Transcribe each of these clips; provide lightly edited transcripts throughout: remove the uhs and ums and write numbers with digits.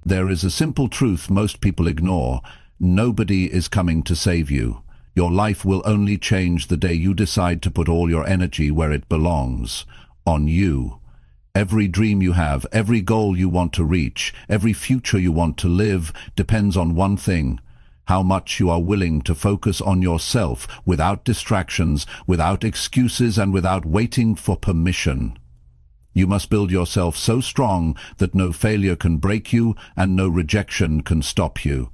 There is a simple truth most people ignore. Nobody is coming to save you. Your life will only change the day you decide to put all your energy where it belongs, on you. Every dream you have, every goal you want to reach, every future you want to live depends on one thing: how much you are willing to focus on yourself, without distractions, without excuses, and without waiting for permission. You must build yourself so strong that no failure can break you and no rejection can stop you.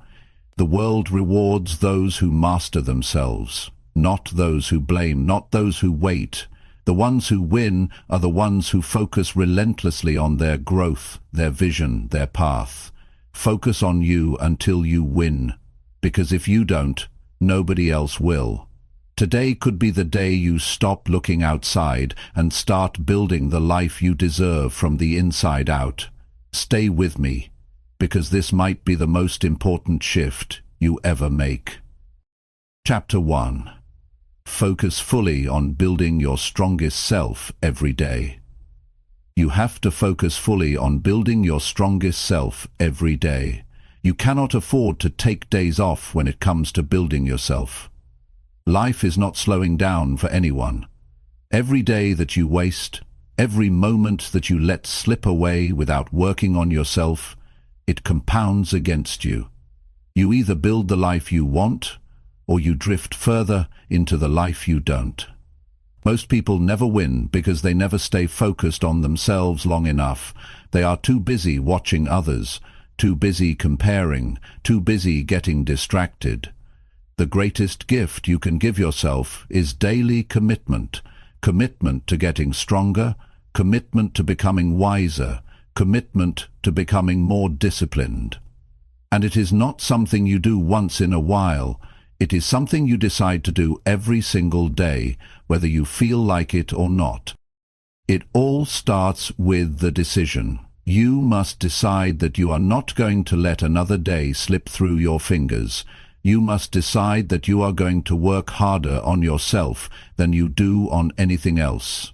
The world rewards those who master themselves, not those who blame, not those who wait. The ones who win are the ones who focus relentlessly on their growth, their vision, their path. Focus on you until you win, because if you don't, nobody else will. Today could be the day you stop looking outside and start building the life you deserve from the inside out. Stay with me, because this might be the most important shift you ever make. Chapter 1. Focus fully on building your strongest self every day. You have to focus fully on building your strongest self every day. You cannot afford to take days off when it comes to building yourself. Life is not slowing down for anyone. Every day that you waste, every moment that you let slip away without working on yourself, it compounds against you. You either build the life you want, or you drift further into the life you don't. Most people never win because they never stay focused on themselves long enough. They are too busy watching others, too busy comparing, too busy getting distracted. The greatest gift you can give yourself is daily commitment. Commitment to getting stronger, commitment to becoming wiser, commitment to becoming more disciplined. And it is not something you do once in a while. It is something you decide to do every single day, whether you feel like it or not. It all starts with the decision. You must decide that you are not going to let another day slip through your fingers. You must decide that you are going to work harder on yourself than you do on anything else.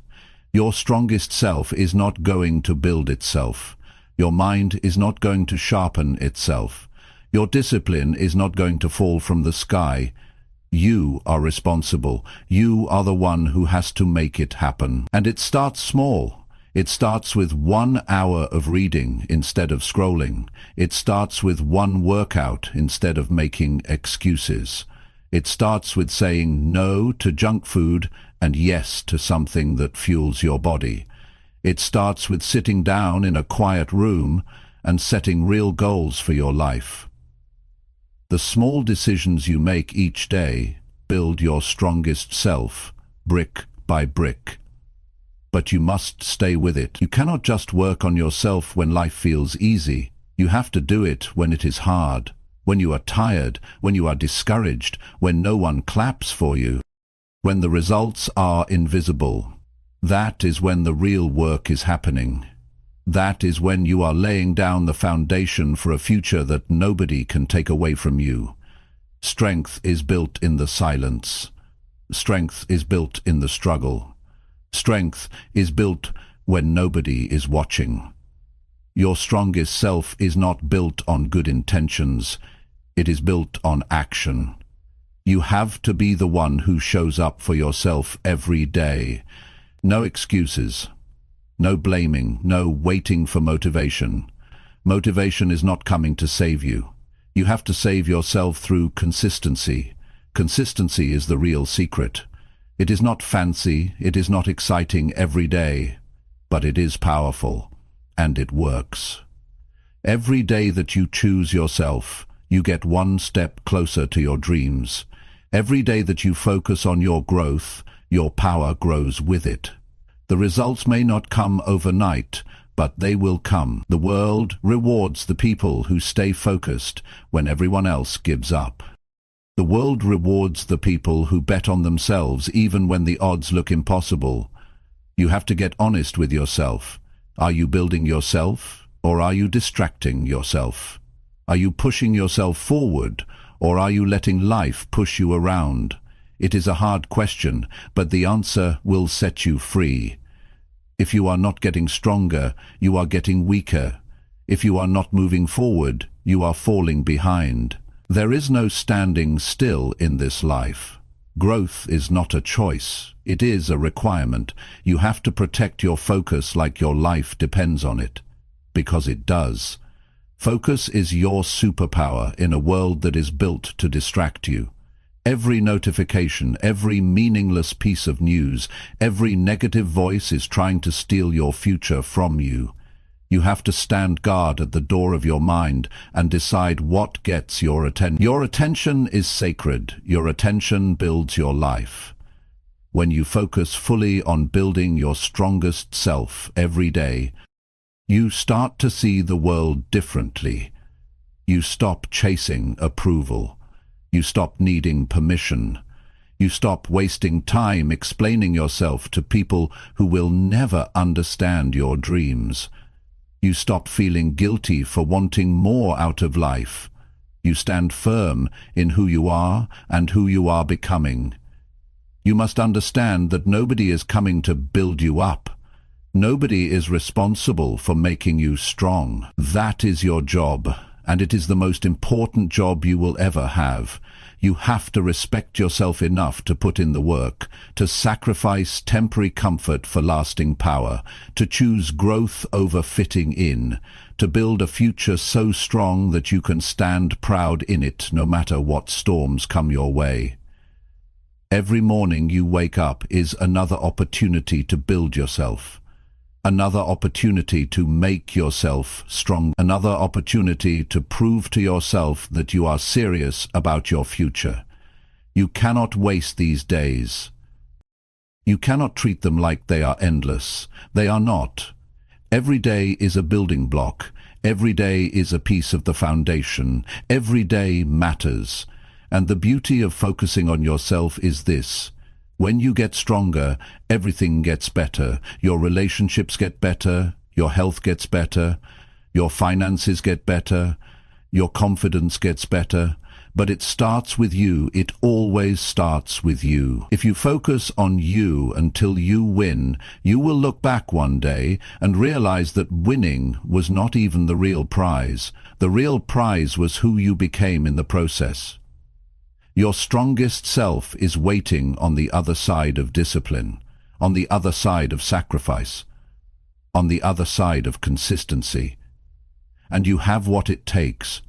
Your strongest self is not going to build itself. Your mind is not going to sharpen itself. Your discipline is not going to fall from the sky. You are responsible. You are the one who has to make it happen. And it starts small. It starts with 1 hour of reading instead of scrolling. It starts with one workout instead of making excuses. It starts with saying no to junk food and yes to something that fuels your body. It starts with sitting down in a quiet room and setting real goals for your life. The small decisions you make each day build your strongest self, brick by brick. But you must stay with it. You cannot just work on yourself when life feels easy. You have to do it when it is hard, when you are tired, when you are discouraged, when no one claps for you, when the results are invisible. That is when the real work is happening. That is when you are laying down the foundation for a future that nobody can take away from you. Strength is built in the silence. Strength is built in the struggle. Strength is built when nobody is watching. Your strongest self is not built on good intentions. It is built on action. You have to be the one who shows up for yourself every day. No excuses. No blaming, no waiting for motivation. Motivation is not coming to save you. You have to save yourself through consistency. Consistency is the real secret. It is not fancy, it is not exciting every day, but it is powerful, and it works. Every day that you choose yourself, you get one step closer to your dreams. Every day that you focus on your growth, your power grows with it. The results may not come overnight, but they will come. The world rewards the people who stay focused when everyone else gives up. The world rewards the people who bet on themselves even when the odds look impossible. You have to get honest with yourself. Are you building yourself, or are you distracting yourself? Are you pushing yourself forward, or are you letting life push you around? It is a hard question, but the answer will set you free. If you are not getting stronger, you are getting weaker. If you are not moving forward, you are falling behind. There is no standing still in this life. Growth is not a choice, it is a requirement. You have to protect your focus like your life depends on it. Because it does. Focus is your superpower in a world that is built to distract you. Every notification, every meaningless piece of news, every negative voice is trying to steal your future from you. You have to stand guard at the door of your mind and decide what gets your attention. Your attention is sacred. Your attention builds your life. When you focus fully on building your strongest self every day, you start to see the world differently. You stop chasing approval. You stop needing permission. You stop wasting time explaining yourself to people who will never understand your dreams. You stop feeling guilty for wanting more out of life. You stand firm in who you are and who you are becoming. You must understand that nobody is coming to build you up. Nobody is responsible for making you strong. That is your job, and it is the most important job you will ever have. You have to respect yourself enough to put in the work, to sacrifice temporary comfort for lasting power, to choose growth over fitting in, to build a future so strong that you can stand proud in it no matter what storms come your way. Every morning you wake up is another opportunity to build yourself. Another opportunity to make yourself strong. Another opportunity to prove to yourself that you are serious about your future. You cannot waste these days. You cannot treat them like they are endless. They are not. Every day is a building block. Every day is a piece of the foundation. Every day matters. And the beauty of focusing on yourself is this. When you get stronger, everything gets better. Your relationships get better, your health gets better, your finances get better, your confidence gets better. But it starts with you. It always starts with you. If you focus on you until you win, you will look back one day and realize that winning was not even the real prize. The real prize was who you became in the process. Your strongest self is waiting on the other side of discipline, on the other side of sacrifice, on the other side of consistency. And you have what it takes.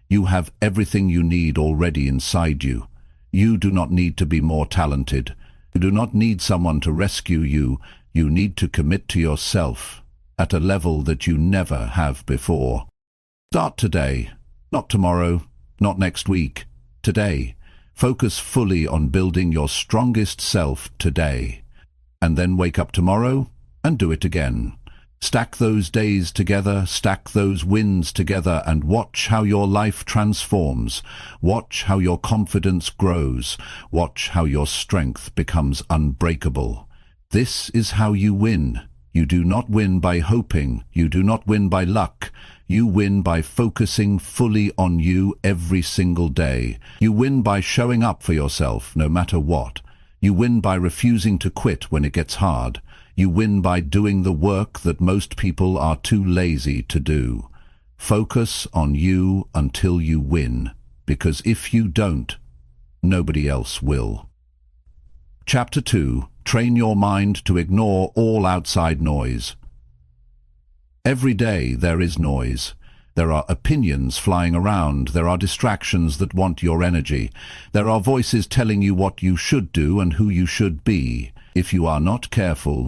You have everything you need already inside you. You do not need to be more talented. You do not need someone to rescue you. You need to commit to yourself at a level that you never have before. Start today, not tomorrow, not next week, today. Focus fully on building your strongest self today. And then wake up tomorrow and do it again. Stack those days together, stack those wins together, and watch how your life transforms. Watch how your confidence grows. Watch how your strength becomes unbreakable. This is how you win. You do not win by hoping. You do not win by luck. You win by focusing fully on you every single day. You win by showing up for yourself no matter what. You win by refusing to quit when it gets hard. You win by doing the work that most people are too lazy to do. Focus on you until you win, because if you don't, nobody else will. Chapter 2. Train your mind to ignore all outside noise. Every day there is noise. There are opinions flying around. There are distractions that want your energy. There are voices telling you what you should do and who you should be. If you are not careful,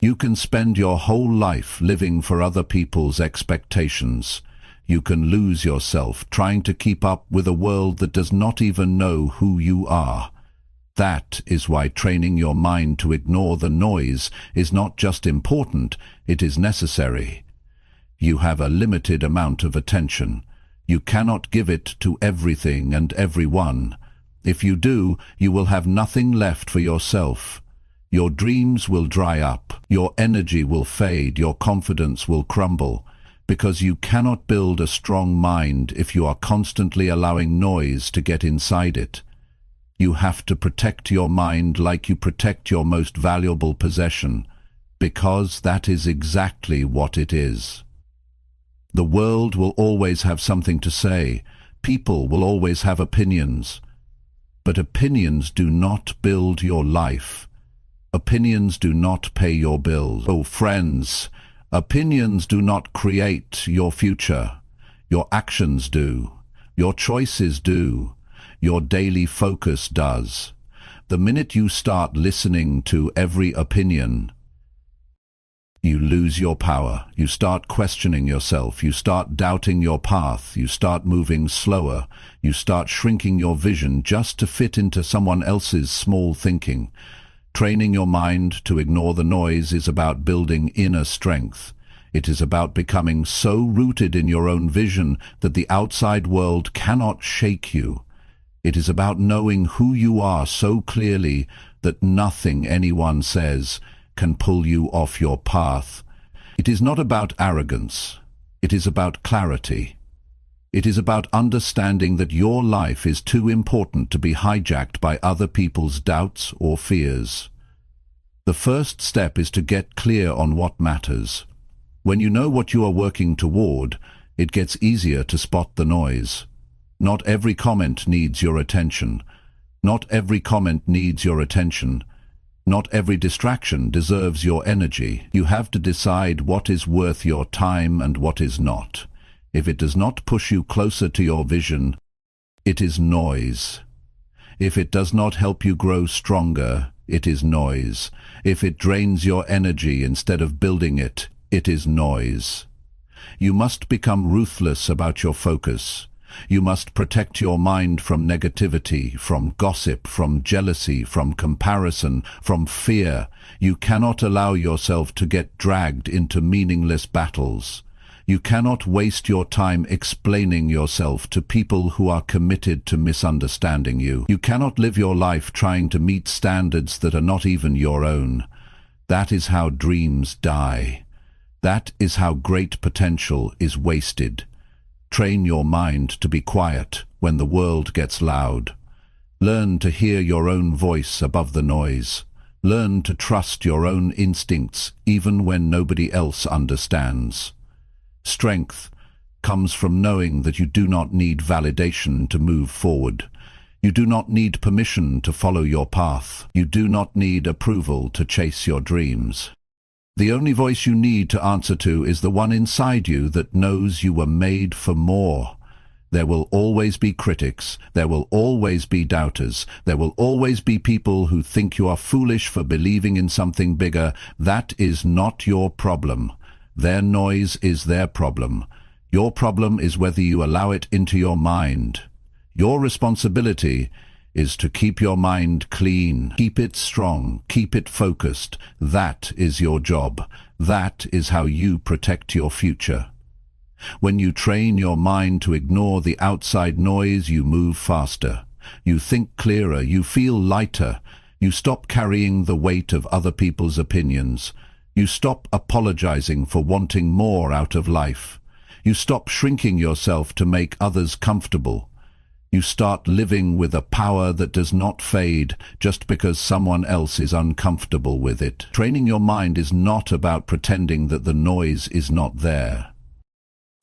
you can spend your whole life living for other people's expectations. You can lose yourself trying to keep up with a world that does not even know who you are. That is why training your mind to ignore the noise is not just important, it is necessary. You have a limited amount of attention. You cannot give it to everything and everyone. If you do, you will have nothing left for yourself. Your dreams will dry up, your energy will fade, your confidence will crumble, because you cannot build a strong mind if you are constantly allowing noise to get inside it. You have to protect your mind like you protect your most valuable possession, because that is exactly what it is. The world will always have something to say. People will always have opinions. But opinions do not build your life. Opinions do not pay your bills. Oh, friends, opinions do not create your future. Your actions do. Your choices do. Your daily focus does. The minute you start listening to every opinion, you lose your power. You start questioning yourself. You start doubting your path. You start moving slower. You start shrinking your vision just to fit into someone else's small thinking. Training your mind to ignore the noise is about building inner strength. It is about becoming so rooted in your own vision that the outside world cannot shake you. It is about knowing who you are so clearly that nothing anyone says can pull you off your path. It is not about arrogance. It is about clarity. It is about understanding that your life is too important to be hijacked by other people's doubts or fears. The first step is to get clear on what matters. When you know what you are working toward, it gets easier to spot the noise. Not every comment needs your attention. Not every comment needs your attention. Not every distraction deserves your energy. You have to decide what is worth your time and what is not. If it does not push you closer to your vision, it is noise. If it does not help you grow stronger, it is noise. If it drains your energy instead of building it, it is noise. You must become ruthless about your focus. You must protect your mind from negativity, from gossip, from jealousy, from comparison, from fear. You cannot allow yourself to get dragged into meaningless battles. You cannot waste your time explaining yourself to people who are committed to misunderstanding you. You cannot live your life trying to meet standards that are not even your own. That is how dreams die. That is how great potential is wasted. Train your mind to be quiet when the world gets loud. Learn to hear your own voice above the noise. Learn to trust your own instincts even when nobody else understands. Strength comes from knowing that you do not need validation to move forward. You do not need permission to follow your path. You do not need approval to chase your dreams. The only voice you need to answer to is the one inside you that knows you were made for more. There will always be critics. There will always be doubters. There will always be people who think you are foolish for believing in something bigger. That is not your problem. Their noise is their problem. Your problem is whether you allow it into your mind. Your responsibility is to keep your mind clean, keep it strong, keep it focused. That is your job. That is how you protect your future. When you train your mind to ignore the outside noise, you move faster. You think clearer, you feel lighter. You stop carrying the weight of other people's opinions. You stop apologizing for wanting more out of life. You stop shrinking yourself to make others comfortable. You start living with a power that does not fade just because someone else is uncomfortable with it. Training your mind is not about pretending that the noise is not there.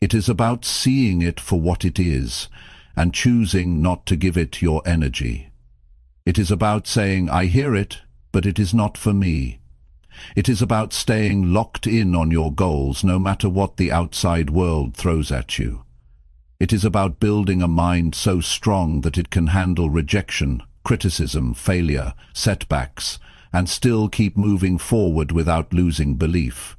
It is about seeing it for what it is and choosing not to give it your energy. It is about saying, I hear it, but it is not for me. It is about staying locked in on your goals no matter what the outside world throws at you. It is about building a mind so strong that it can handle rejection, criticism, failure, setbacks, and still keep moving forward without losing belief.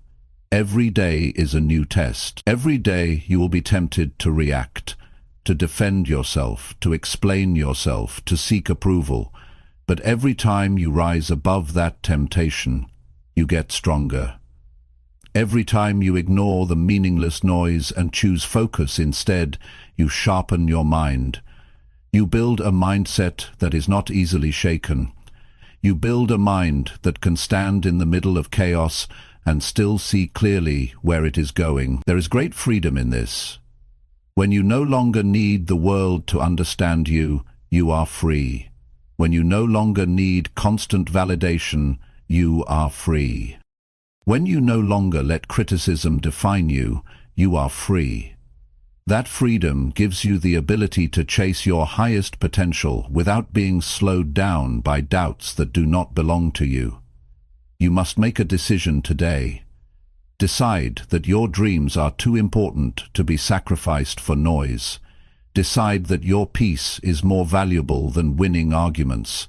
Every day is a new test. Every day you will be tempted to react, to defend yourself, to explain yourself, to seek approval. But every time you rise above that temptation, you get stronger. Every time you ignore the meaningless noise and choose focus instead, you sharpen your mind. You build a mindset that is not easily shaken. You build a mind that can stand in the middle of chaos and still see clearly where it is going. There is great freedom in this. When you no longer need the world to understand you, you are free. When you no longer need constant validation, you are free. When you no longer let criticism define you, you are free. That freedom gives you the ability to chase your highest potential without being slowed down by doubts that do not belong to you. You must make a decision today. Decide that your dreams are too important to be sacrificed for noise. Decide that your peace is more valuable than winning arguments.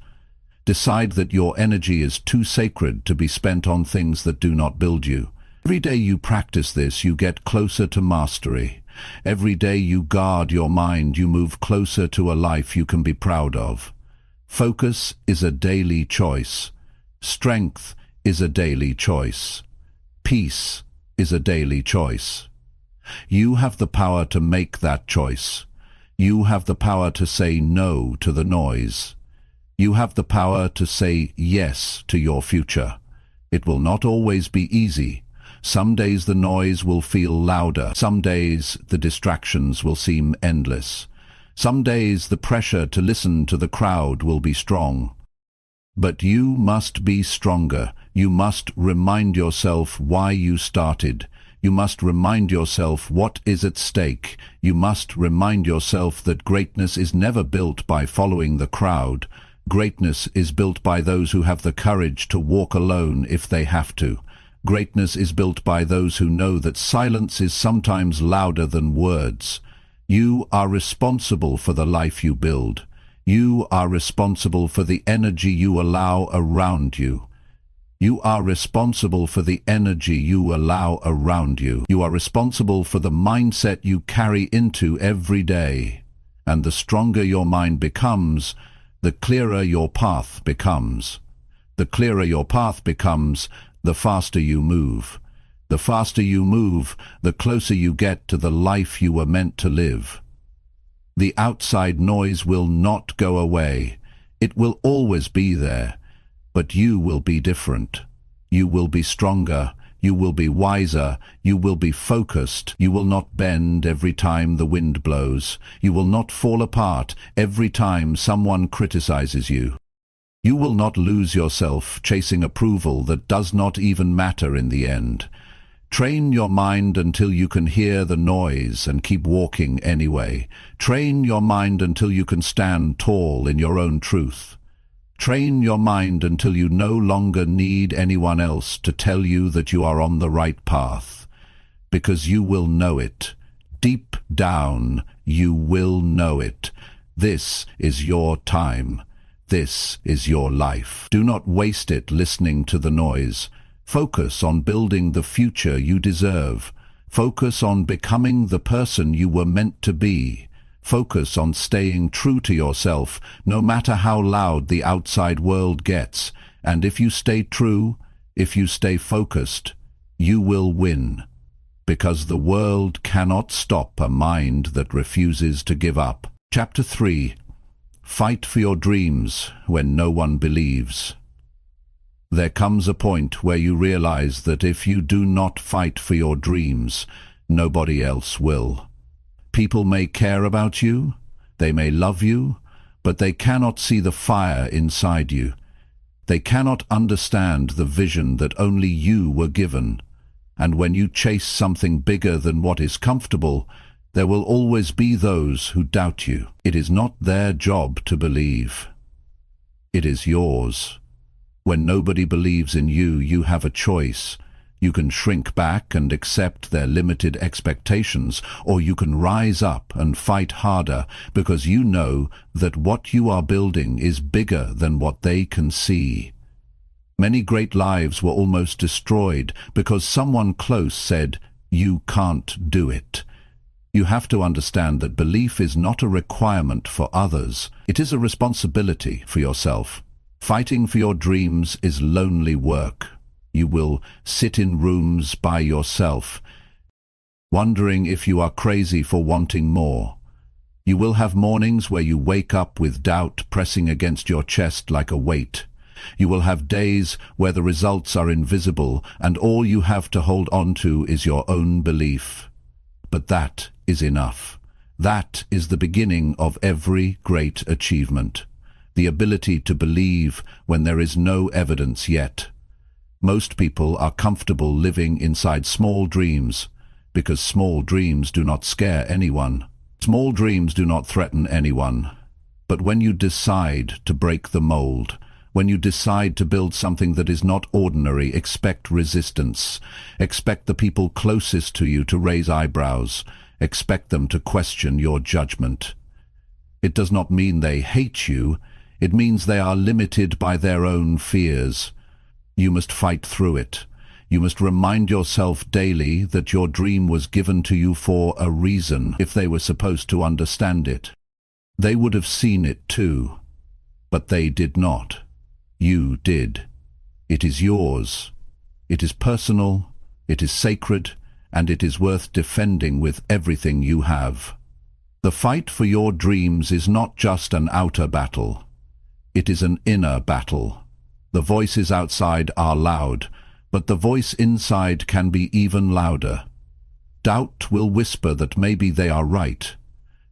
Decide that your energy is too sacred to be spent on things that do not build you. Every day you practice this, you get closer to mastery. Every day you guard your mind, you move closer to a life you can be proud of. Focus is a daily choice. Strength is a daily choice. Peace is a daily choice. You have the power to make that choice. You have the power to say no to the noise. You have the power to say yes to your future. It will not always be easy. Some days the noise will feel louder. Some days the distractions will seem endless. Some days the pressure to listen to the crowd will be strong. But you must be stronger. You must remind yourself why you started. You must remind yourself what is at stake. You must remind yourself that greatness is never built by following the crowd. Greatness is built by those who have the courage to walk alone if they have to. Greatness is built by those who know that silence is sometimes louder than words. You are responsible for the life you build. You are responsible for the energy you allow around you. You are responsible for the energy you allow around you. You are responsible for the mindset you carry into every day. And the stronger your mind becomes, the clearer your path becomes. The clearer your path becomes, the faster you move. The faster you move, the closer you get to the life you were meant to live. The outside noise will not go away. It will always be there. But you will be different. You will be stronger. You will be wiser. You will be focused. You will not bend every time the wind blows. You will not fall apart every time someone criticizes you. You will not lose yourself chasing approval that does not even matter in the end. Train your mind until you can hear the noise and keep walking anyway. Train your mind until you can stand tall in your own truth. Train your mind until you no longer need anyone else to tell you that you are on the right path. Because you will know it. Deep down, you will know it. This is your time. This is your life. Do not waste it listening to the noise. Focus on building the future you deserve. Focus on becoming the person you were meant to be. Focus on staying true to yourself, no matter how loud the outside world gets. And if you stay true, if you stay focused, you will win. Because the world cannot stop a mind that refuses to give up. Chapter 3. Fight for your dreams when no one believes. There comes a point where you realize that if you do not fight for your dreams, nobody else will. People may care about you, they may love you, but they cannot see the fire inside you. They cannot understand the vision that only you were given. And when you chase something bigger than what is comfortable, there will always be those who doubt you. It is not their job to believe. It is yours. When nobody believes in you, you have a choice. You can shrink back and accept their limited expectations, or you can rise up and fight harder because you know that what you are building is bigger than what they can see. Many great lives were almost destroyed because someone close said, "You can't do it." You have to understand that belief is not a requirement for others. It is a responsibility for yourself. Fighting for your dreams is lonely work. You will sit in rooms by yourself, wondering if you are crazy for wanting more. You will have mornings where you wake up with doubt pressing against your chest like a weight. You will have days where the results are invisible and all you have to hold on to is your own belief. But that is enough. That is the beginning of every great achievement. The ability to believe when there is no evidence yet. Most people are comfortable living inside small dreams. because small dreams do not scare anyone. Small dreams do not threaten anyone. But when you decide to break the mold, when you decide to build something that is not ordinary, expect resistance. Expect the people closest to you to raise eyebrows. Expect them to question your judgment. It does not mean they hate you. It means they are limited by their own fears. You must fight through it. You must remind yourself daily that your dream was given to you for a reason. If they were supposed to understand it, they would have seen it too. But they did not. You did. It is yours. It is personal, it is sacred, and it is worth defending with everything you have. The fight for your dreams is not just an outer battle. It is an inner battle. The voices outside are loud, but the voice inside can be even louder. Doubt will whisper that maybe they are right.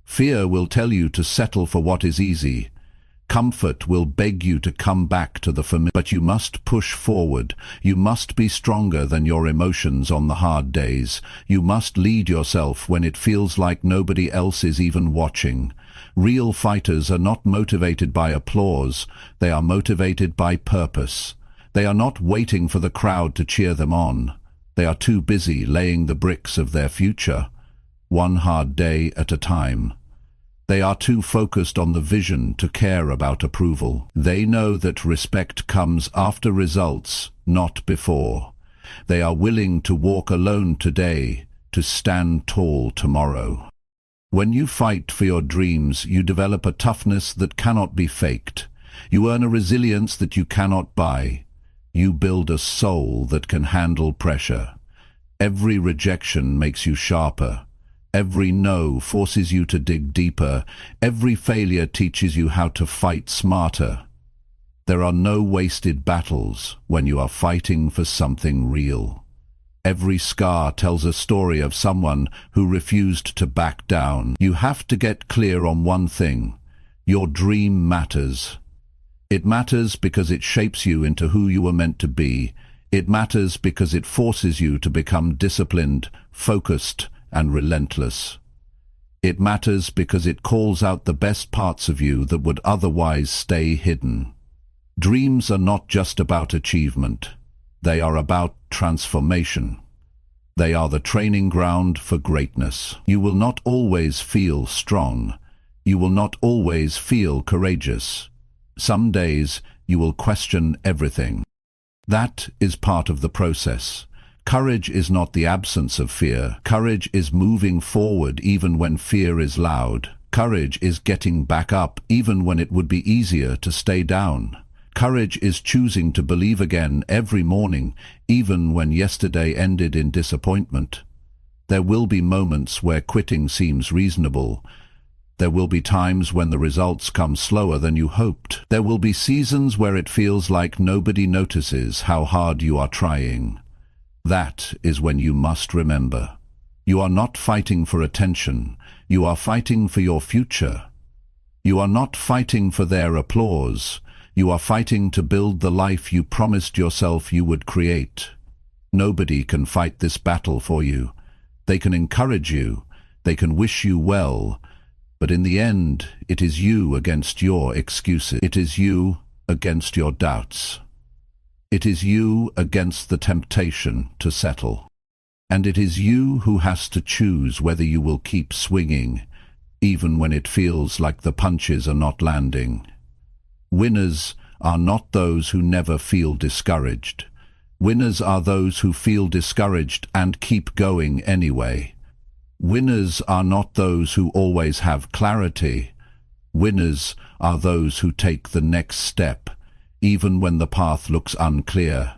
Fear will tell you to settle for what is easy. Comfort will beg you to come back to the familiar. But you must push forward. You must be stronger than your emotions on the hard days. You must lead yourself when it feels like nobody else is even watching. Real fighters are not motivated by applause. They are motivated by purpose. They are not waiting for the crowd to cheer them on. They are too busy laying the bricks of their future, one hard day at a time. They are too focused on the vision to care about approval. They know that respect comes after results, not before. They are willing to walk alone today, to stand tall tomorrow. When you fight for your dreams, you develop a toughness that cannot be faked. You earn a resilience that you cannot buy. You build a soul that can handle pressure. Every rejection makes you sharper. Every no forces you to dig deeper. Every failure teaches you how to fight smarter. There are no wasted battles when you are fighting for something real. Every scar tells a story of someone who refused to back down. You have to get clear on one thing. Your dream matters. It matters because it shapes you into who you were meant to be. It matters because it forces you to become disciplined, focused, and relentless. It matters because it calls out the best parts of you that would otherwise stay hidden. Dreams are not just about achievement. They are about transformation. They are the training ground for greatness. You will not always feel strong. You will not always feel courageous. Some days you will question everything. That is part of the process. Courage is not the absence of fear. Courage is moving forward even when fear is loud. Courage is getting back up even when it would be easier to stay down. Courage is choosing to believe again every morning, even when yesterday ended in disappointment. There will be moments where quitting seems reasonable. There will be times when the results come slower than you hoped. There will be seasons where it feels like nobody notices how hard you are trying. That is when you must remember. You are not fighting for attention. You are fighting for your future. You are not fighting for their applause. You are fighting to build the life you promised yourself you would create. Nobody can fight this battle for you. They can encourage you. They can wish you well. But in the end, it is you against your excuses. It is you against your doubts. It is you against the temptation to settle. And it is you who has to choose whether you will keep swinging, even when it feels like the punches are not landing. Winners are not those who never feel discouraged. Winners are those who feel discouraged and keep going anyway. Winners are not those who always have clarity. Winners are those who take the next step, even when the path looks unclear.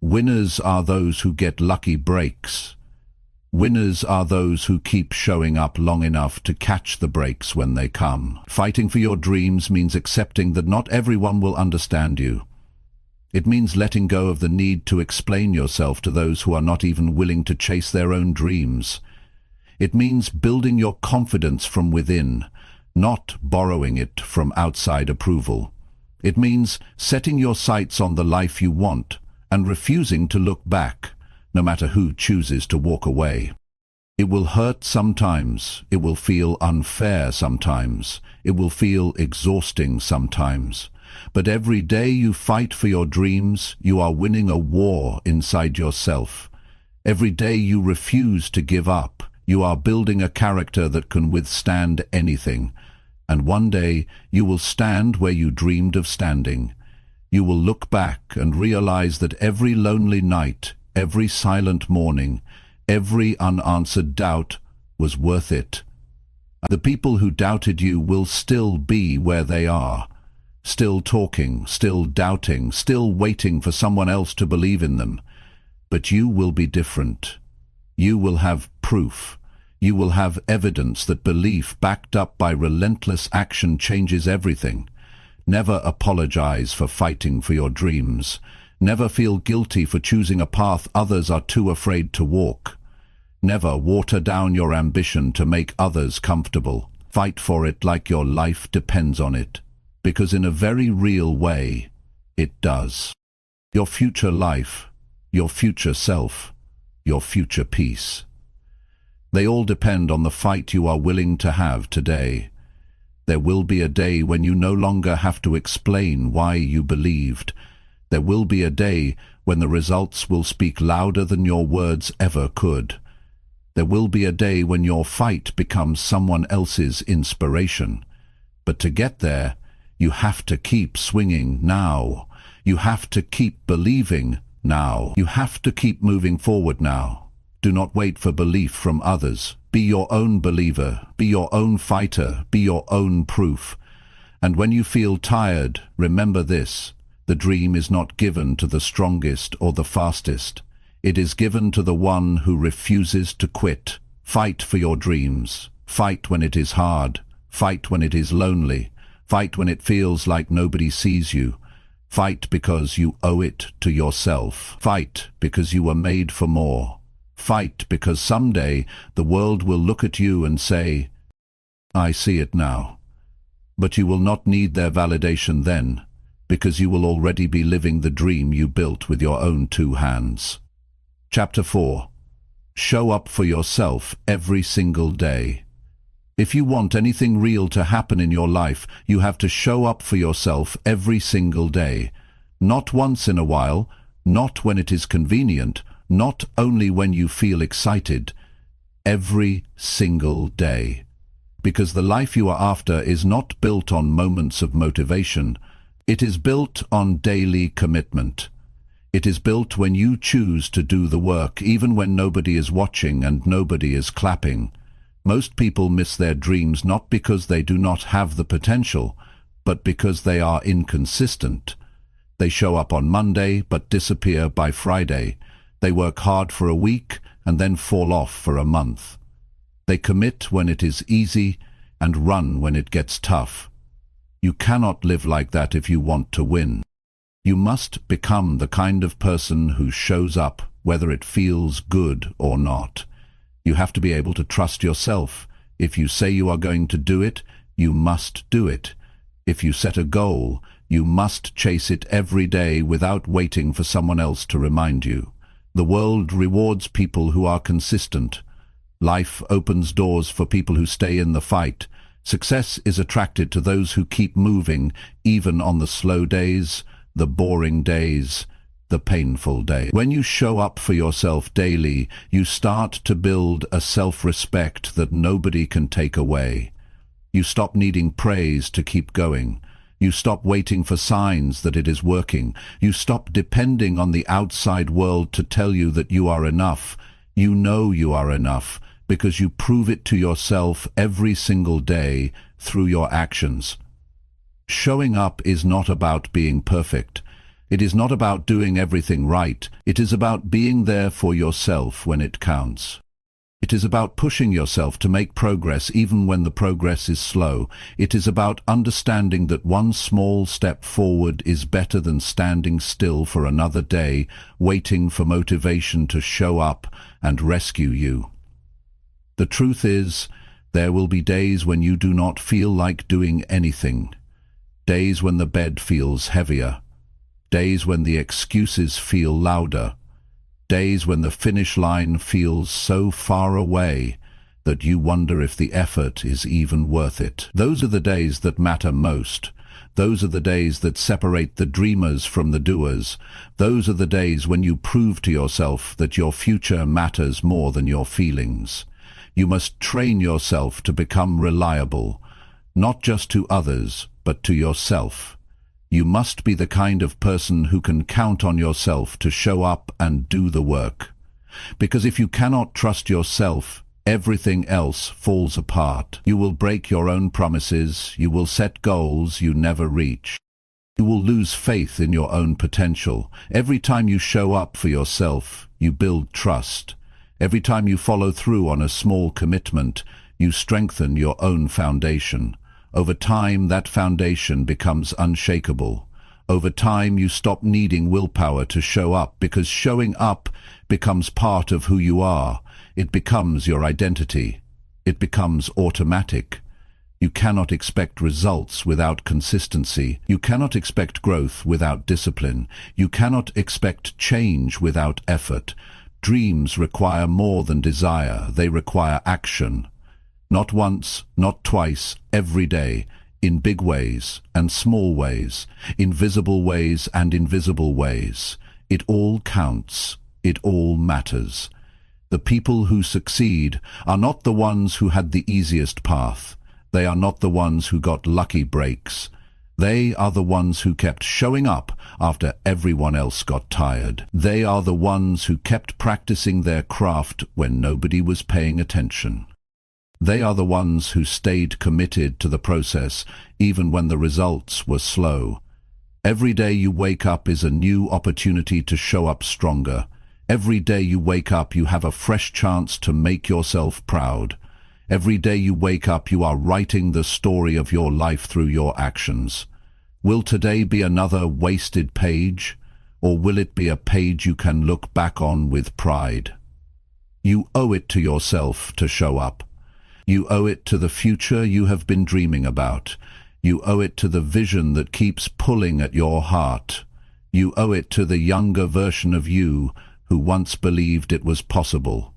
Winners are those who get lucky breaks. Winners are those who keep showing up long enough to catch the breaks when they come. Fighting for your dreams means accepting that not everyone will understand you. It means letting go of the need to explain yourself to those who are not even willing to chase their own dreams. It means building your confidence from within, not borrowing it from outside approval. It means setting your sights on the life you want and refusing to look back, no matter who chooses to walk away. It will hurt sometimes, it will feel unfair sometimes, it will feel exhausting sometimes. But every day you fight for your dreams, you are winning a war inside yourself. Every day you refuse to give up, you are building a character that can withstand anything. And one day you will stand where you dreamed of standing. You will look back and realize that every lonely night, every silent morning, every unanswered doubt was worth it. The people who doubted you will still be where they are, still talking, still doubting, still waiting for someone else to believe in them. But you will be different. You will have proof. You will have evidence that belief backed up by relentless action changes everything. Never apologize for fighting for your dreams. Never feel guilty for choosing a path others are too afraid to walk. Never water down your ambition to make others comfortable. Fight for it like your life depends on it, because in a very real way, it does. Your future life, your future self, your future peace. They all depend on the fight you are willing to have today. There will be a day when you no longer have to explain why you believed. There will be a day when the results will speak louder than your words ever could. There will be a day when your fight becomes someone else's inspiration. But to get there, you have to keep swinging now. You have to keep believing now. You have to keep moving forward now. Do not wait for belief from others. Be your own believer. Be your own fighter. Be your own proof. And when you feel tired, remember this. The dream is not given to the strongest or the fastest. It is given to the one who refuses to quit. Fight for your dreams. Fight when it is hard. Fight when it is lonely. Fight when it feels like nobody sees you. Fight because you owe it to yourself. Fight because you were made for more. Fight because someday the world will look at you and say, "I see it now." But you will not need their validation then, because you will already be living the dream you built with your own 2 hands. Chapter 4. Show up for yourself every single day. If you want anything real to happen in your life, you have to show up for yourself every single day. Not once in a while, not when it is convenient, not only when you feel excited. Every single day. Because the life you are after is not built on moments of motivation. It is built on daily commitment. It is built when you choose to do the work, even when nobody is watching and nobody is clapping. Most people miss their dreams not because they do not have the potential, but because they are inconsistent. They show up on Monday but disappear by Friday. They work hard for a week and then fall off for a month. They commit when it is easy and run when it gets tough. You cannot live like that if you want to win. You must become the kind of person who shows up whether it feels good or not. You have to be able to trust yourself. If you say you are going to do it, you must do it. If you set a goal, you must chase it every day without waiting for someone else to remind you. The world rewards people who are consistent. Life opens doors for people who stay in the fight. Success is attracted to those who keep moving, even on the slow days, the boring days, the painful days. When you show up for yourself daily, you start to build a self-respect that nobody can take away. You stop needing praise to keep going. You stop waiting for signs that it is working. You stop depending on the outside world to tell you that you are enough. You know you are enough because you prove it to yourself every single day through your actions. Showing up is not about being perfect. It is not about doing everything right. It is about being there for yourself when it counts. It is about pushing yourself to make progress even when the progress is slow. It is about understanding that one small step forward is better than standing still for another day, waiting for motivation to show up and rescue you. The truth is, there will be days when you do not feel like doing anything. Days when the bed feels heavier. Days when the excuses feel louder. Days when the finish line feels so far away that you wonder if the effort is even worth it. Those are the days that matter most. Those are the days that separate the dreamers from the doers. Those are the days when you prove to yourself that your future matters more than your feelings. You must train yourself to become reliable, not just to others, but to yourself. You must be the kind of person who can count on yourself to show up and do the work. Because if you cannot trust yourself, everything else falls apart. You will break your own promises, you will set goals you never reach. You will lose faith in your own potential. Every time you show up for yourself, you build trust. Every time you follow through on a small commitment, you strengthen your own foundation. Over time, that foundation becomes unshakable. Over time, you stop needing willpower to show up, because showing up becomes part of who you are. It becomes your identity. It becomes automatic. You cannot expect results without consistency. You cannot expect growth without discipline. You cannot expect change without effort. Dreams require more than desire. They require action. Not once, not twice, every day, in big ways and small ways, in visible ways and invisible ways. It all counts. It all matters. The people who succeed are not the ones who had the easiest path. They are not the ones who got lucky breaks. They are the ones who kept showing up after everyone else got tired. They are the ones who kept practicing their craft when nobody was paying attention. They are the ones who stayed committed to the process even when the results were slow. Every day you wake up is a new opportunity to show up stronger. Every day you wake up you have a fresh chance to make yourself proud. Every day you wake up you are writing the story of your life through your actions. Will today be another wasted page, or will it be a page you can look back on with pride? You owe it to yourself to show up. You owe it to the future you have been dreaming about. You owe it to the vision that keeps pulling at your heart. You owe it to the younger version of you who once believed it was possible.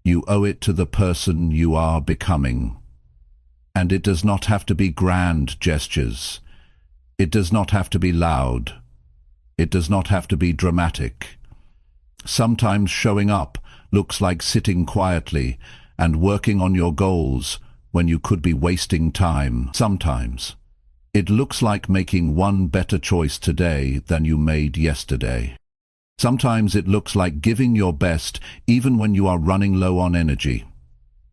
You owe it to the person you are becoming. And it does not have to be grand gestures. It does not have to be loud. It does not have to be dramatic. Sometimes showing up looks like sitting quietly and working on your goals when you could be wasting time. Sometimes it looks like making one better choice today than you made yesterday. Sometimes it looks like giving your best even when you are running low on energy.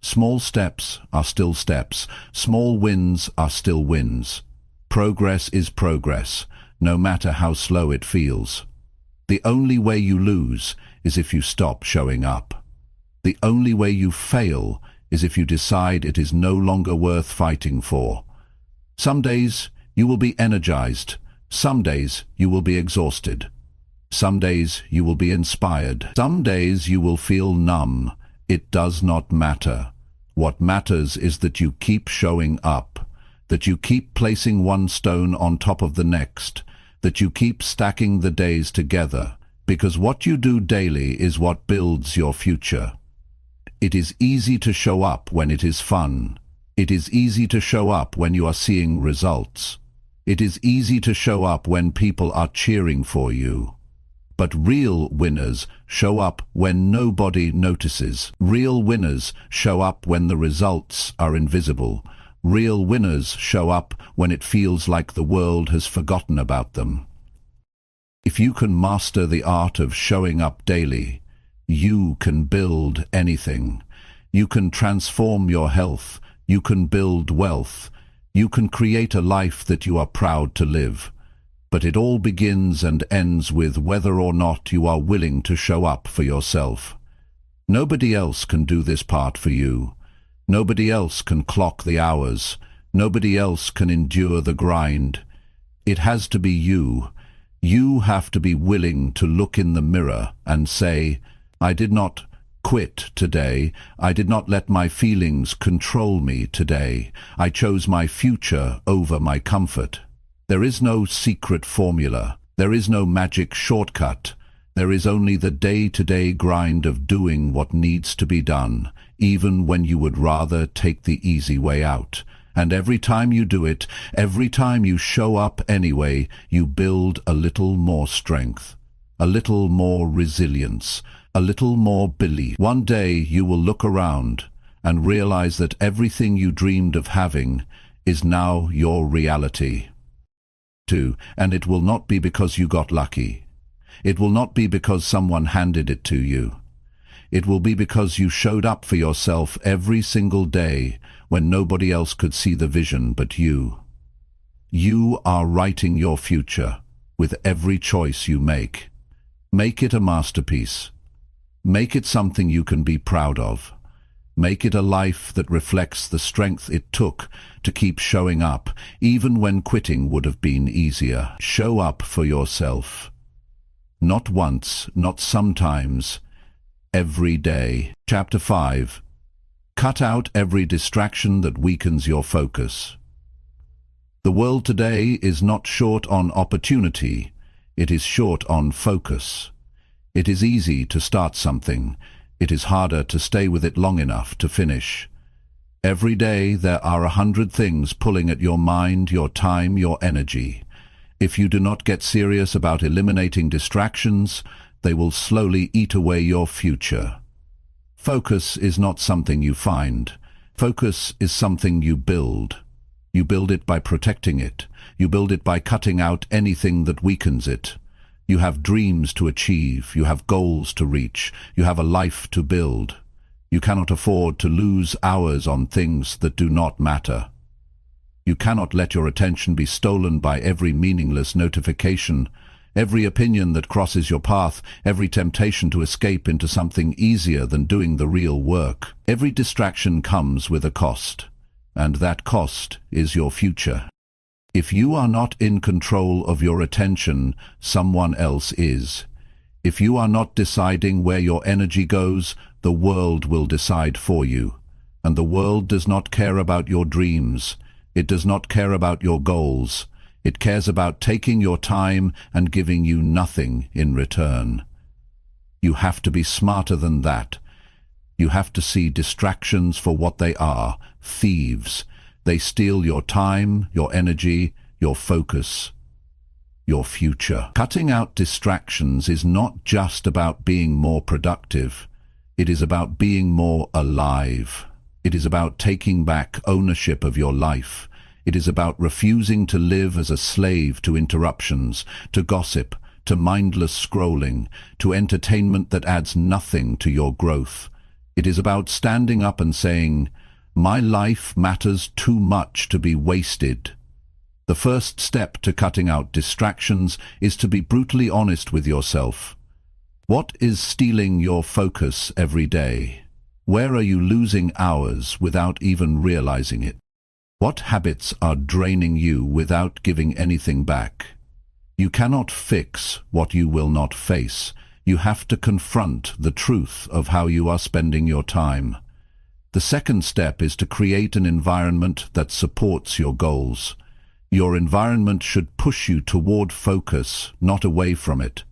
Small steps are still steps. Small wins are still wins. Progress is progress, no matter how slow it feels. The only way you lose is if you stop showing up. The only way you fail is if you decide it is no longer worth fighting for. Some days you will be energized. Some days you will be exhausted. Some days you will be inspired. Some days you will feel numb. It does not matter. What matters is that you keep showing up, that you keep placing one stone on top of the next, that you keep stacking the days together, because what you do daily is what builds your future. It is easy to show up when it is fun. It is easy to show up when you are seeing results. It is easy to show up when people are cheering for you. But real winners show up when nobody notices. Real winners show up when the results are invisible. Real winners show up when it feels like the world has forgotten about them. If you can master the art of showing up daily, you can build anything. You can transform your health. You can build wealth. You can create a life that you are proud to live. But it all begins and ends with whether or not you are willing to show up for yourself. Nobody else can do this part for you. Nobody else can clock the hours. Nobody else can endure the grind. It has to be you. You have to be willing to look in the mirror and say, I did not quit today. I did not let my feelings control me today. I chose my future over my comfort. There is no secret formula. There is no magic shortcut. There is only the day-to-day grind of doing what needs to be done, even when you would rather take the easy way out. And every time you do it, every time you show up anyway, you build a little more strength, a little more resilience, a little more belief. One day you will look around and realize that everything you dreamed of having is now your reality. And it will not be because you got lucky. It will not be because someone handed it to you. It will be because you showed up for yourself every single day when nobody else could see the vision but you. You are writing your future with every choice you make. Make it a masterpiece. Make it something you can be proud of. Make it a life that reflects the strength it took to keep showing up, even when quitting would have been easier. Show up for yourself. Not once, not sometimes, every day. Chapter 5. Cut out every distraction that weakens your focus. The world today is not short on opportunity, it is short on focus. It is easy to start something. It is harder to stay with it long enough to finish. Every day there are 100 things pulling at your mind, your time, your energy. If you do not get serious about eliminating distractions, they will slowly eat away your future. Focus is not something you find. Focus is something you build. You build it by protecting it. You build it by cutting out anything that weakens it. You have dreams to achieve. You have goals to reach. You have a life to build. You cannot afford to lose hours on things that do not matter. You cannot let your attention be stolen by every meaningless notification, every opinion that crosses your path, every temptation to escape into something easier than doing the real work. Every distraction comes with a cost, and that cost is your future. If you are not in control of your attention, someone else is. If you are not deciding where your energy goes, the world will decide for you. And the world does not care about your dreams. It does not care about your goals. It cares about taking your time and giving you nothing in return. You have to be smarter than that. You have to see distractions for what they are, thieves. They steal your time, your energy, your focus, your future. Cutting out distractions is not just about being more productive. It is about being more alive. It is about taking back ownership of your life. It is about refusing to live as a slave to interruptions, to gossip, to mindless scrolling, to entertainment that adds nothing to your growth. It is about standing up and saying, "My life matters too much to be wasted." The first step to cutting out distractions is to be brutally honest with yourself. What is stealing your focus every day? Where are you losing hours without even realizing it? What habits are draining you without giving anything back? You cannot fix what you will not face. You have to confront the truth of how you are spending your time. The second step is to create an environment that supports your goals. Your environment should push you toward focus, not away from it.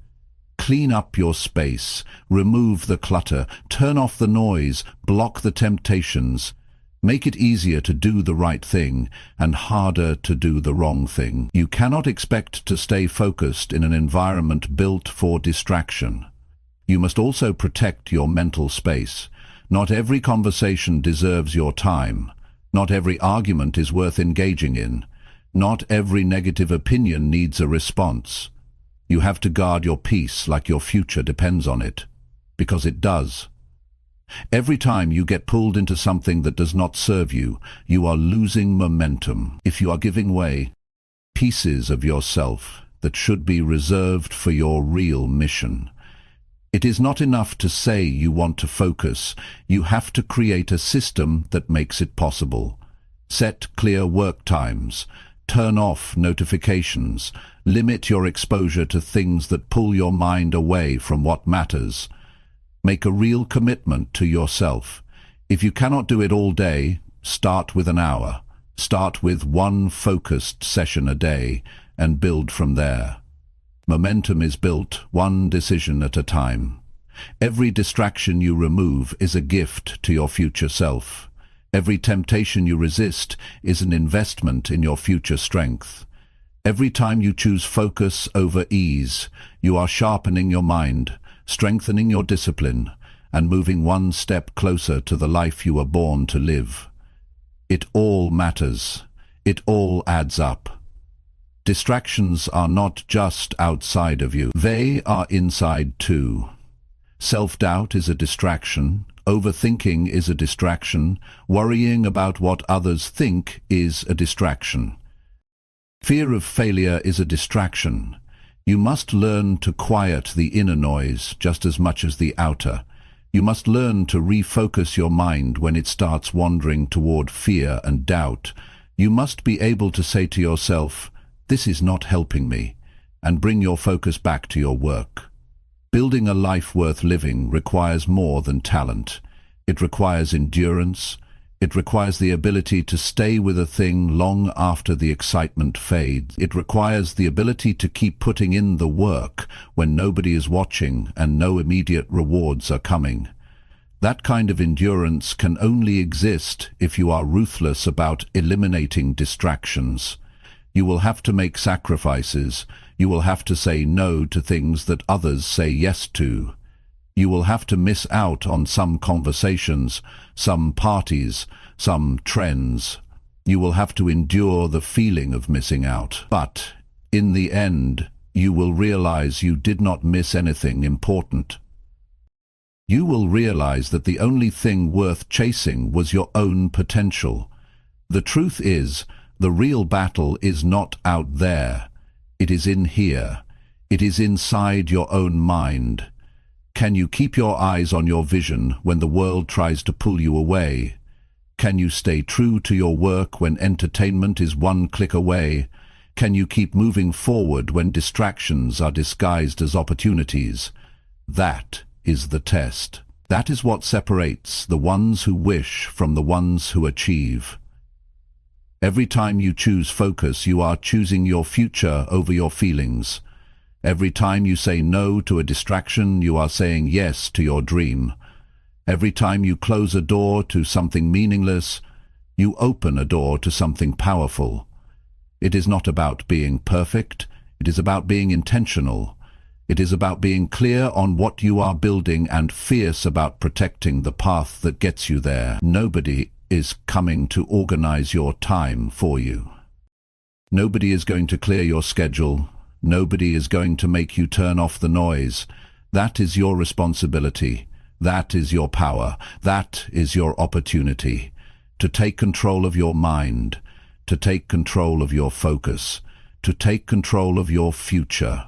Clean up your space, remove the clutter, turn off the noise, block the temptations. Make it easier to do the right thing and harder to do the wrong thing. You cannot expect to stay focused in an environment built for distraction. You must also protect your mental space. Not every conversation deserves your time. Not every argument is worth engaging in. Not every negative opinion needs a response. You have to guard your peace like your future depends on it, because it does. Every time you get pulled into something that does not serve you, you are losing momentum. If you are giving away pieces of yourself that should be reserved for your real mission. It is not enough to say you want to focus. You have to create a system that makes it possible. Set clear work times. Turn off notifications. Limit your exposure to things that pull your mind away from what matters. Make a real commitment to yourself. If you cannot do it all day, start with an hour. Start with one focused session a day and build from there. Momentum is built one decision at a time. Every distraction you remove is a gift to your future self. Every temptation you resist is an investment in your future strength. Every time you choose focus over ease, you are sharpening your mind, strengthening your discipline, and moving one step closer to the life you were born to live. It all matters. It all adds up. Distractions are not just outside of you. They are inside too. Self-doubt is a distraction. Overthinking is a distraction. Worrying about what others think is a distraction. Fear of failure is a distraction. You must learn to quiet the inner noise just as much as the outer. You must learn to refocus your mind when it starts wandering toward fear and doubt. You must be able to say to yourself, "This is not helping me," and bring your focus back to your work. Building a life worth living requires more than talent. It requires endurance. It requires the ability to stay with a thing long after the excitement fades. It requires the ability to keep putting in the work when nobody is watching and no immediate rewards are coming. That kind of endurance can only exist if you are ruthless about eliminating distractions. You will have to make sacrifices. You will have to say no to things that others say yes to. You will have to miss out on some conversations, some parties, some trends. You will have to endure the feeling of missing out. But, in the end, you will realize you did not miss anything important. You will realize that the only thing worth chasing was your own potential. The truth is, the real battle is not out there. It is in here. It is inside your own mind. Can you keep your eyes on your vision when the world tries to pull you away? Can you stay true to your work when entertainment is one click away? Can you keep moving forward when distractions are disguised as opportunities? That is the test. That is what separates the ones who wish from the ones who achieve. Every time you choose focus, you are choosing your future over your feelings. Every time you say no to a distraction, you are saying yes to your dream. Every time you close a door to something meaningless, you open a door to something powerful. It is not about being perfect. It is about being intentional. It is about being clear on what you are building and fierce about protecting the path that gets you there. Nobody is coming to organize your time for you. Nobody is going to clear your schedule. Nobody is going to make you turn off the noise. That is your responsibility. That is your power. That is your opportunity. To take control of your mind. To take control of your focus. To take control of your future.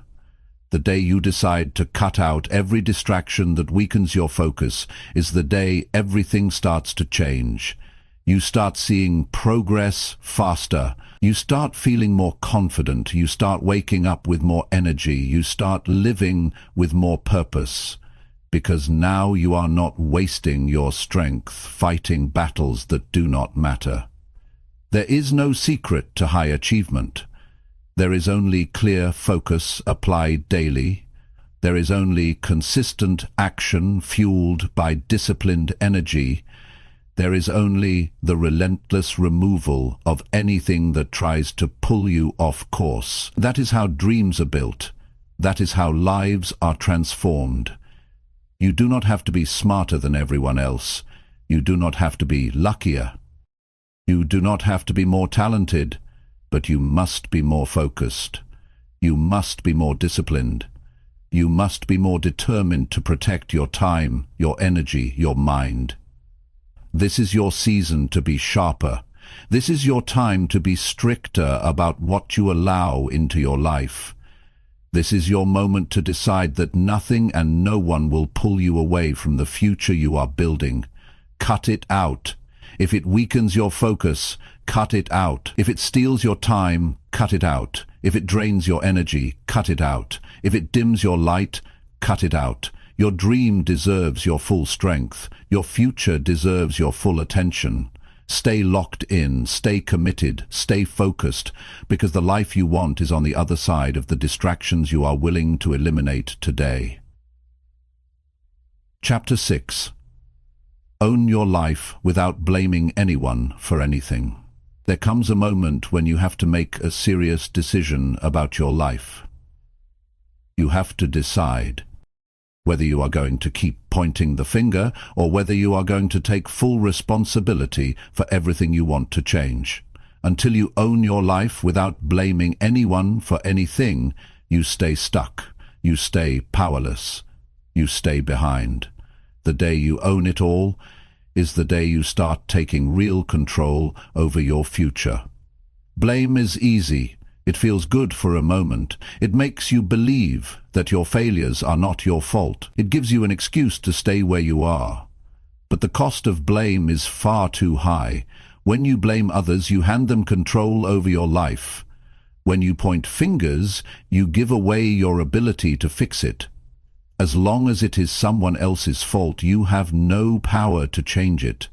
The day you decide to cut out every distraction that weakens your focus is the day everything starts to change. You start seeing progress faster. You start feeling more confident. You start waking up with more energy. You start living with more purpose. Because now you are not wasting your strength fighting battles that do not matter. There is no secret to high achievement. There is only clear focus applied daily. There is only consistent action fueled by disciplined energy. There is only the relentless removal of anything that tries to pull you off course. That is how dreams are built. That is how lives are transformed. You do not have to be smarter than everyone else. You do not have to be luckier. You do not have to be more talented, but you must be more focused. You must be more disciplined. You must be more determined to protect your time, your energy, your mind. This is your season to be sharper. This is your time to be stricter about what you allow into your life. This is your moment to decide that nothing and no one will pull you away from the future you are building. Cut it out. If it weakens your focus, cut it out. If it steals your time, cut it out. If it drains your energy, cut it out. If it dims your light, cut it out. Your dream deserves your full strength. Your future deserves your full attention. Stay locked in, stay committed, stay focused, because the life you want is on the other side of the distractions you are willing to eliminate today. Chapter 6. Own your life without blaming anyone for anything. There comes a moment when you have to make a serious decision about your life. You have to decide whether you are going to keep pointing the finger or whether you are going to take full responsibility for everything you want to change. Until you own your life without blaming anyone for anything, you stay stuck, you stay powerless, you stay behind. The day you own it all is the day you start taking real control over your future. Blame is easy. It feels good for a moment. It makes you believe that your failures are not your fault. It gives you an excuse to stay where you are. But the cost of blame is far too high. When you blame others, you hand them control over your life. When you point fingers, you give away your ability to fix it. As long as it is someone else's fault, you have no power to change it.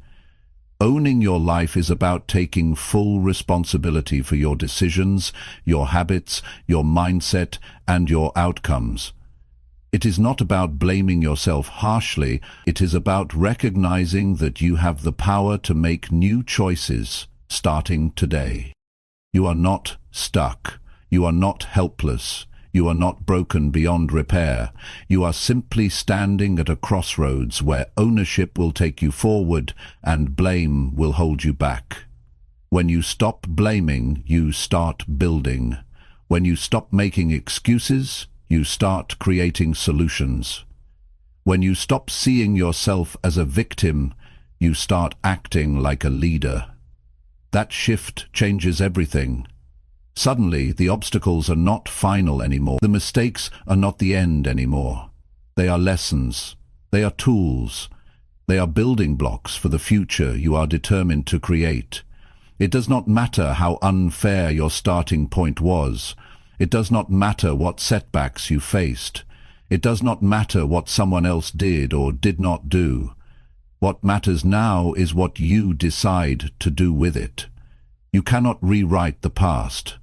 Owning your life is about taking full responsibility for your decisions, your habits, your mindset, and your outcomes. It is not about blaming yourself harshly. It is about recognizing that you have the power to make new choices starting today. You are not stuck. You are not helpless. You are not broken beyond repair. You are simply standing at a crossroads where ownership will take you forward and blame will hold you back. When you stop blaming, you start building. When you stop making excuses, you start creating solutions. When you stop seeing yourself as a victim, you start acting like a leader. That shift changes everything. Suddenly, the obstacles are not final anymore. The mistakes are not the end anymore. They are lessons. They are tools. They are building blocks for the future you are determined to create. It does not matter how unfair your starting point was. It does not matter what setbacks you faced. It does not matter what someone else did or did not do. What matters now is what you decide to do with it. You cannot rewrite the past,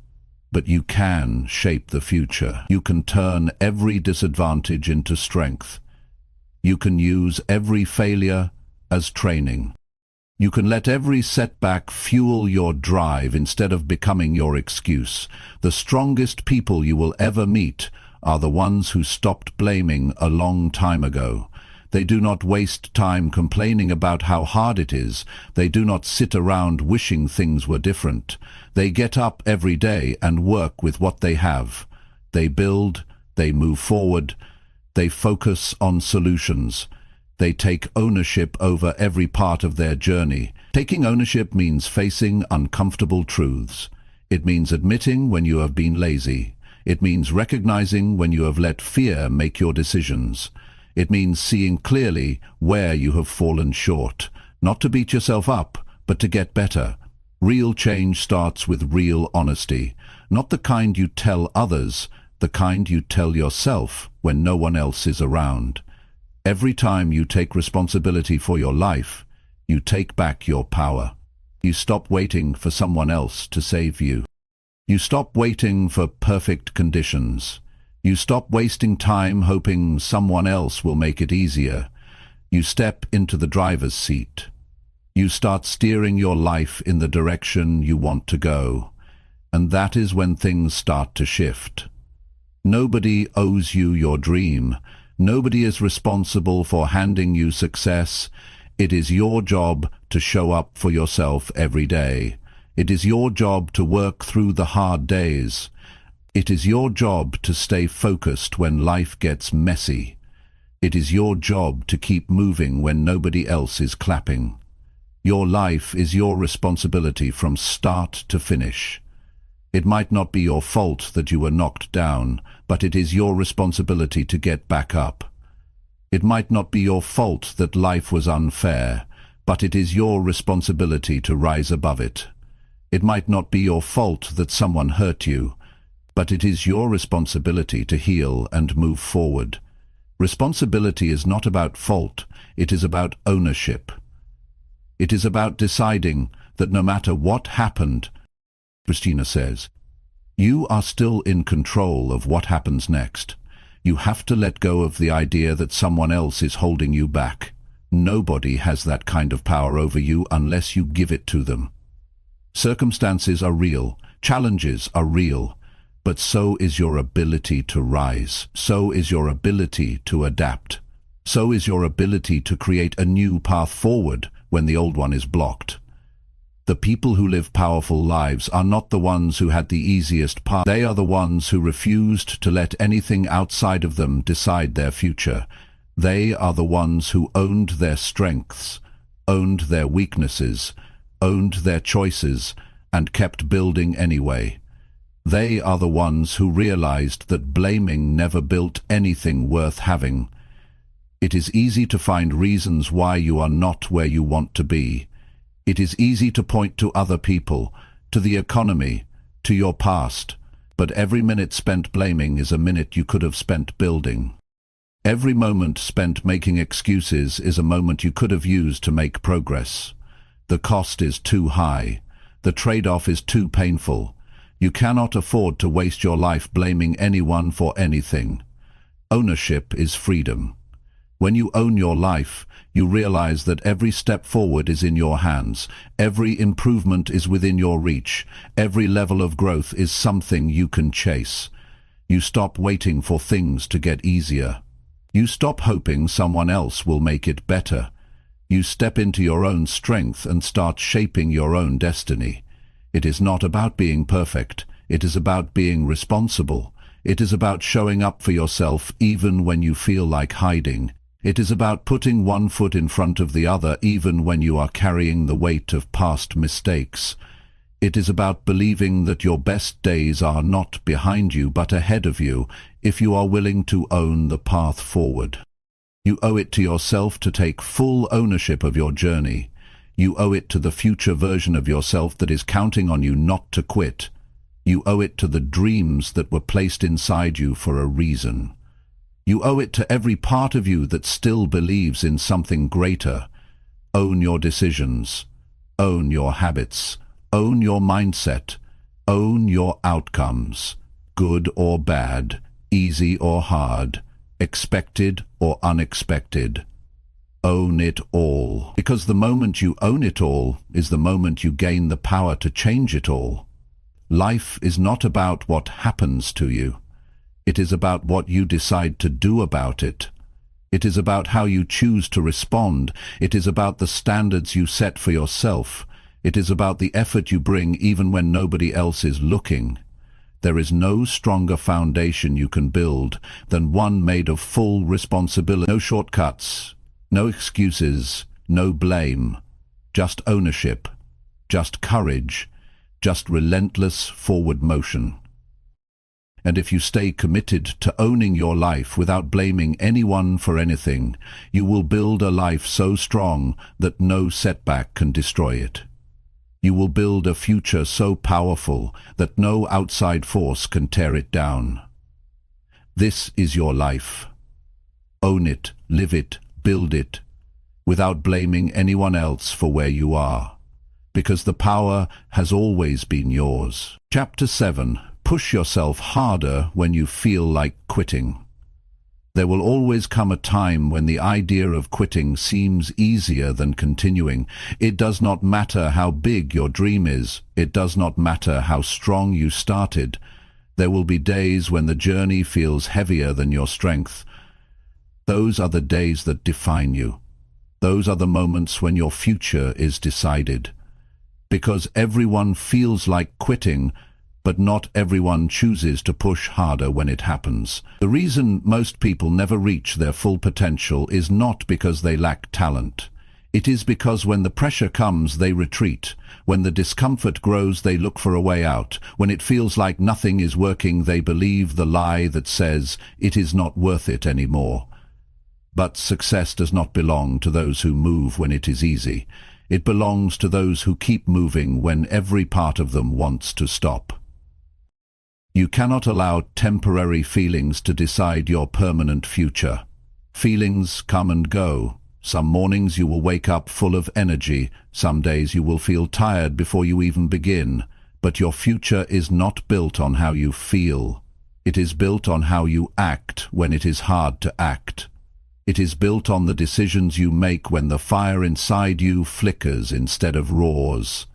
but you can shape the future. You can turn every disadvantage into strength. You can use every failure as training. You can let every setback fuel your drive instead of becoming your excuse. The strongest people you will ever meet are the ones who stopped blaming a long time ago. They do not waste time complaining about how hard it is. They do not sit around wishing things were different. They get up every day and work with what they have. They build, they move forward, they focus on solutions. They take ownership over every part of their journey. Taking ownership means facing uncomfortable truths. It means admitting when you have been lazy. It means recognizing when you have let fear make your decisions. It means seeing clearly where you have fallen short, not to beat yourself up, but to get better. Real change starts with real honesty, not the kind you tell others, the kind you tell yourself when no one else is around. Every time you take responsibility for your life, you take back your power. You stop waiting for someone else to save you. You stop waiting for perfect conditions. You stop wasting time hoping someone else will make it easier. You step into the driver's seat. You start steering your life in the direction you want to go. And that is when things start to shift. Nobody owes you your dream. Nobody is responsible for handing you success. It is your job to show up for yourself every day. It is your job to work through the hard days. It is your job to stay focused when life gets messy. It is your job to keep moving when nobody else is clapping. Your life is your responsibility from start to finish. It might not be your fault that you were knocked down, but it is your responsibility to get back up. It might not be your fault that life was unfair, but it is your responsibility to rise above it. It might not be your fault that someone hurt you, but it is your responsibility to heal and move forward. Responsibility is not about fault, it is about ownership. It is about deciding that no matter what happened, Christina says, you are still in control of what happens next. You have to let go of the idea that someone else is holding you back. Nobody has that kind of power over you unless you give it to them. Circumstances are real, challenges are real, but so is your ability to rise. So is your ability to adapt. So is your ability to create a new path forward when the old one is blocked. The people who live powerful lives are not the ones who had the easiest path. They are the ones who refused to let anything outside of them decide their future. They are the ones who owned their strengths, owned their weaknesses, owned their choices, and kept building anyway. They are the ones who realized that blaming never built anything worth having. It is easy to find reasons why you are not where you want to be. It is easy to point to other people, to the economy, to your past, but every minute spent blaming is a minute you could have spent building. Every moment spent making excuses is a moment you could have used to make progress. The cost is too high. The trade-off is too painful. You cannot afford to waste your life blaming anyone for anything. Ownership is freedom. When you own your life, you realize that every step forward is in your hands. Every improvement is within your reach. Every level of growth is something you can chase. You stop waiting for things to get easier. You stop hoping someone else will make it better. You step into your own strength and start shaping your own destiny. It is not about being perfect. It is about being responsible. It is about showing up for yourself even when you feel like hiding. It is about putting one foot in front of the other even when you are carrying the weight of past mistakes. It is about believing that your best days are not behind you but ahead of you if you are willing to own the path forward. You owe it to yourself to take full ownership of your journey. You owe it to the future version of yourself that is counting on you not to quit. You owe it to the dreams that were placed inside you for a reason. You owe it to every part of you that still believes in something greater. Own your decisions. Own your habits. Own your mindset. Own your outcomes. Good or bad, easy or hard, expected or unexpected. Own it all. Because the moment you own it all is the moment you gain the power to change it all. Life is not about what happens to you. It is about what you decide to do about it. It is about how you choose to respond. It is about the standards you set for yourself. It is about the effort you bring even when nobody else is looking. There is no stronger foundation you can build than one made of full responsibility. No shortcuts, no excuses, no blame. Just ownership, just courage, just relentless forward motion. And if you stay committed to owning your life without blaming anyone for anything, you will build a life so strong that no setback can destroy it. You will build a future so powerful that no outside force can tear it down. This is your life. Own it, live it, build it, without blaming anyone else for where you are, because the power has always been yours. Chapter 7. Push yourself harder when you feel like quitting. There will always come a time when the idea of quitting seems easier than continuing. It does not matter how big your dream is. It does not matter how strong you started. There will be days when the journey feels heavier than your strength. Those are the days that define you. Those are the moments when your future is decided. Because everyone feels like quitting, but not everyone chooses to push harder when it happens. The reason most people never reach their full potential is not because they lack talent. It is because when the pressure comes, they retreat. When the discomfort grows, they look for a way out. When it feels like nothing is working, they believe the lie that says it is not worth it anymore. But success does not belong to those who move when it is easy. It belongs to those who keep moving when every part of them wants to stop. You cannot allow temporary feelings to decide your permanent future. Feelings come and go. Some mornings you will wake up full of energy, some days you will feel tired before you even begin, but your future is not built on how you feel. It is built on how you act when it is hard to act. It is built on the decisions you make when the fire inside you flickers instead of roars.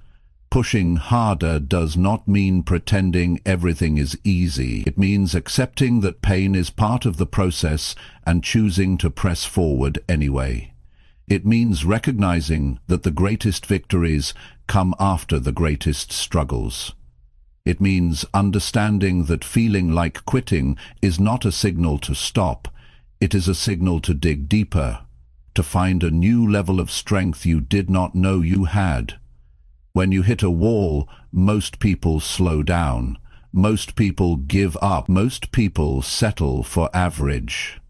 Pushing harder does not mean pretending everything is easy. It means accepting that pain is part of the process and choosing to press forward anyway. It means recognizing that the greatest victories come after the greatest struggles. It means understanding that feeling like quitting is not a signal to stop. It is a signal to dig deeper, to find a new level of strength you did not know you had. When you hit a wall, most people slow down. Most people give up. Most people settle for average.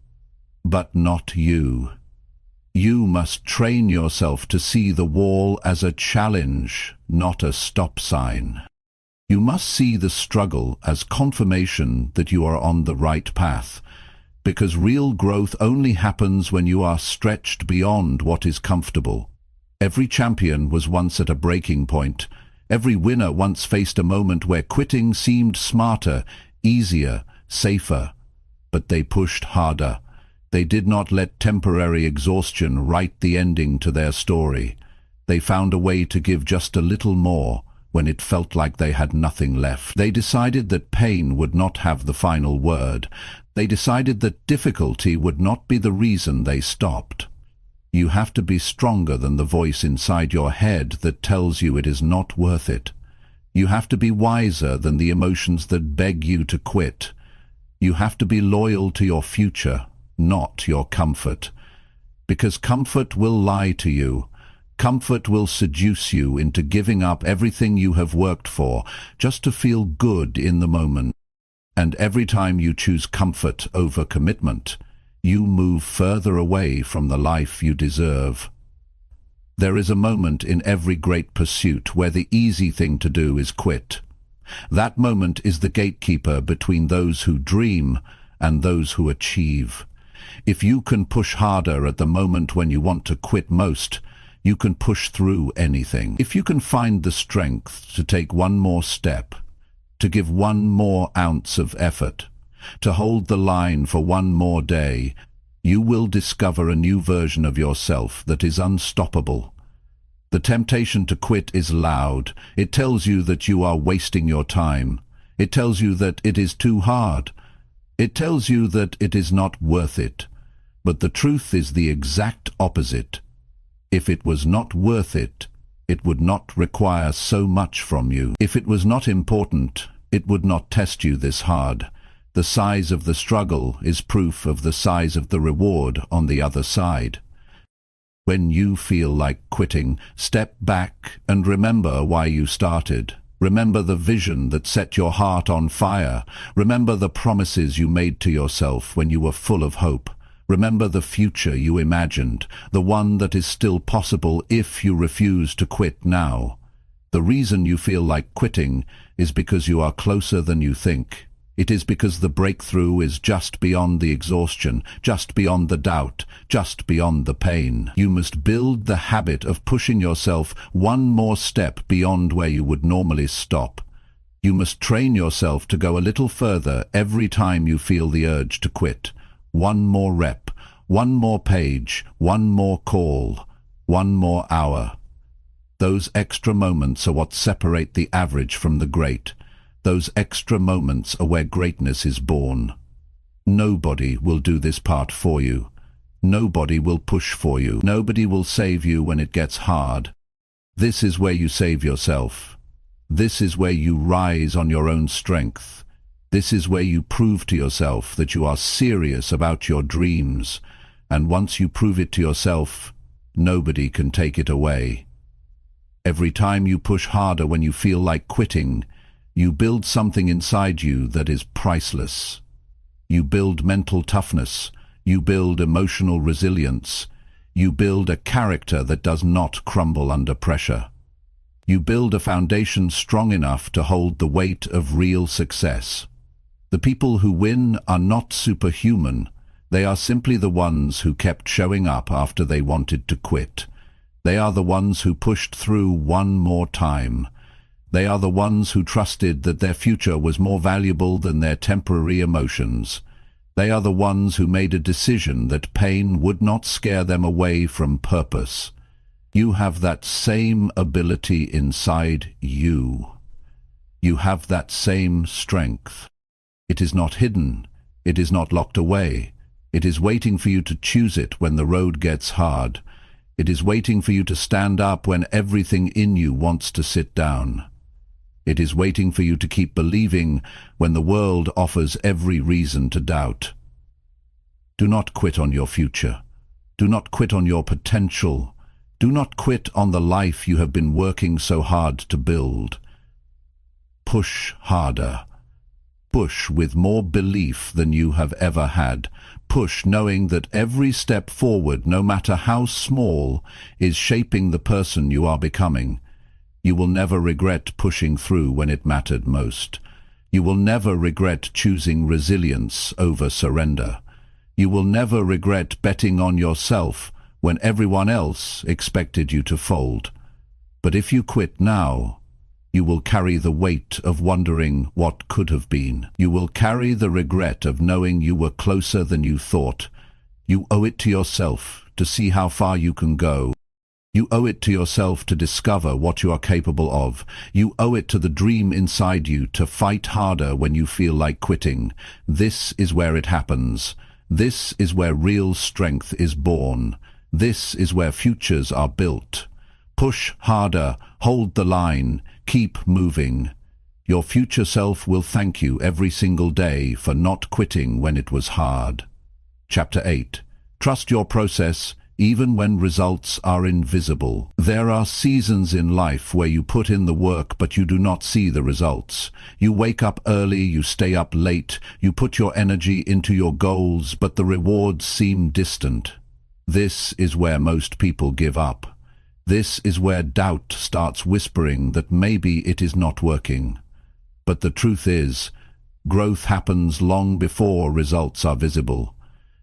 But not you. You must train yourself to see the wall as a challenge, not a stop sign. You must see the struggle as confirmation that you are on the right path, because real growth only happens when you are stretched beyond what is comfortable. Every champion was once at a breaking point. Every winner once faced a moment where quitting seemed smarter, easier, safer. But they pushed harder. They did not let temporary exhaustion write the ending to their story. They found a way to give just a little more when it felt like they had nothing left. They decided that pain would not have the final word. They decided that difficulty would not be the reason they stopped. You have to be stronger than the voice inside your head that tells you it is not worth it. You have to be wiser than the emotions that beg you to quit. You have to be loyal to your future, not your comfort. Because comfort will lie to you. Comfort will seduce you into giving up everything you have worked for just to feel good in the moment. And every time you choose comfort over commitment, you move further away from the life you deserve. There is a moment in every great pursuit where the easy thing to do is quit. That moment is the gatekeeper between those who dream and those who achieve. If you can push harder at the moment when you want to quit most, you can push through anything. If you can find the strength to take one more step, to give one more ounce of effort, to hold the line for one more day, you will discover a new version of yourself that is unstoppable. The temptation to quit is loud. It tells you that you are wasting your time. It tells you that it is too hard. It tells you that it is not worth it. But the truth is the exact opposite. If it was not worth it, it would not require so much from you. If it was not important, it would not test you this hard. The size of the struggle is proof of the size of the reward on the other side. When you feel like quitting, step back and remember why you started. Remember the vision that set your heart on fire. Remember the promises you made to yourself when you were full of hope. Remember the future you imagined, the one that is still possible if you refuse to quit now. The reason you feel like quitting is because you are closer than you think. It is because the breakthrough is just beyond the exhaustion, just beyond the doubt, just beyond the pain. You must build the habit of pushing yourself one more step beyond where you would normally stop. You must train yourself to go a little further every time you feel the urge to quit. One more rep, one more page, one more call, one more hour. Those extra moments are what separate the average from the great. Those extra moments are where greatness is born. Nobody will do this part for you. Nobody will push for you. Nobody will save you when it gets hard. This is where you save yourself. This is where you rise on your own strength. This is where you prove to yourself that you are serious about your dreams. And once you prove it to yourself, nobody can take it away. Every time you push harder when you feel like quitting, you build something inside you that is priceless. You build mental toughness. You build emotional resilience. You build a character that does not crumble under pressure. You build a foundation strong enough to hold the weight of real success. The people who win are not superhuman. They are simply the ones who kept showing up after they wanted to quit. They are the ones who pushed through one more time. They are the ones who trusted that their future was more valuable than their temporary emotions. They are the ones who made a decision that pain would not scare them away from purpose. You have that same ability inside you. You have that same strength. It is not hidden. It is not locked away. It is waiting for you to choose it when the road gets hard. It is waiting for you to stand up when everything in you wants to sit down. It is waiting for you to keep believing when the world offers every reason to doubt. Do not quit on your future. Do not quit on your potential. Do not quit on the life you have been working so hard to build. Push harder. Push with more belief than you have ever had. Push knowing that every step forward, no matter how small, is shaping the person you are becoming. You will never regret pushing through when it mattered most. You will never regret choosing resilience over surrender. You will never regret betting on yourself when everyone else expected you to fold. But if you quit now, you will carry the weight of wondering what could have been. You will carry the regret of knowing you were closer than you thought. You owe it to yourself to see how far you can go. You owe it to yourself to discover what you are capable of. You owe it to the dream inside you to fight harder when you feel like quitting. This is where it happens. This is where real strength is born. This is where futures are built. Push harder, hold the line, keep moving. Your future self will thank you every single day for not quitting when it was hard. Chapter 8. Trust your process, even when results are invisible. There are seasons in life where you put in the work but you do not see the results. You wake up early, you stay up late, you put your energy into your goals, but the rewards seem distant. This is where most people give up. This is where doubt starts whispering that maybe it is not working. But the truth is, growth happens long before results are visible.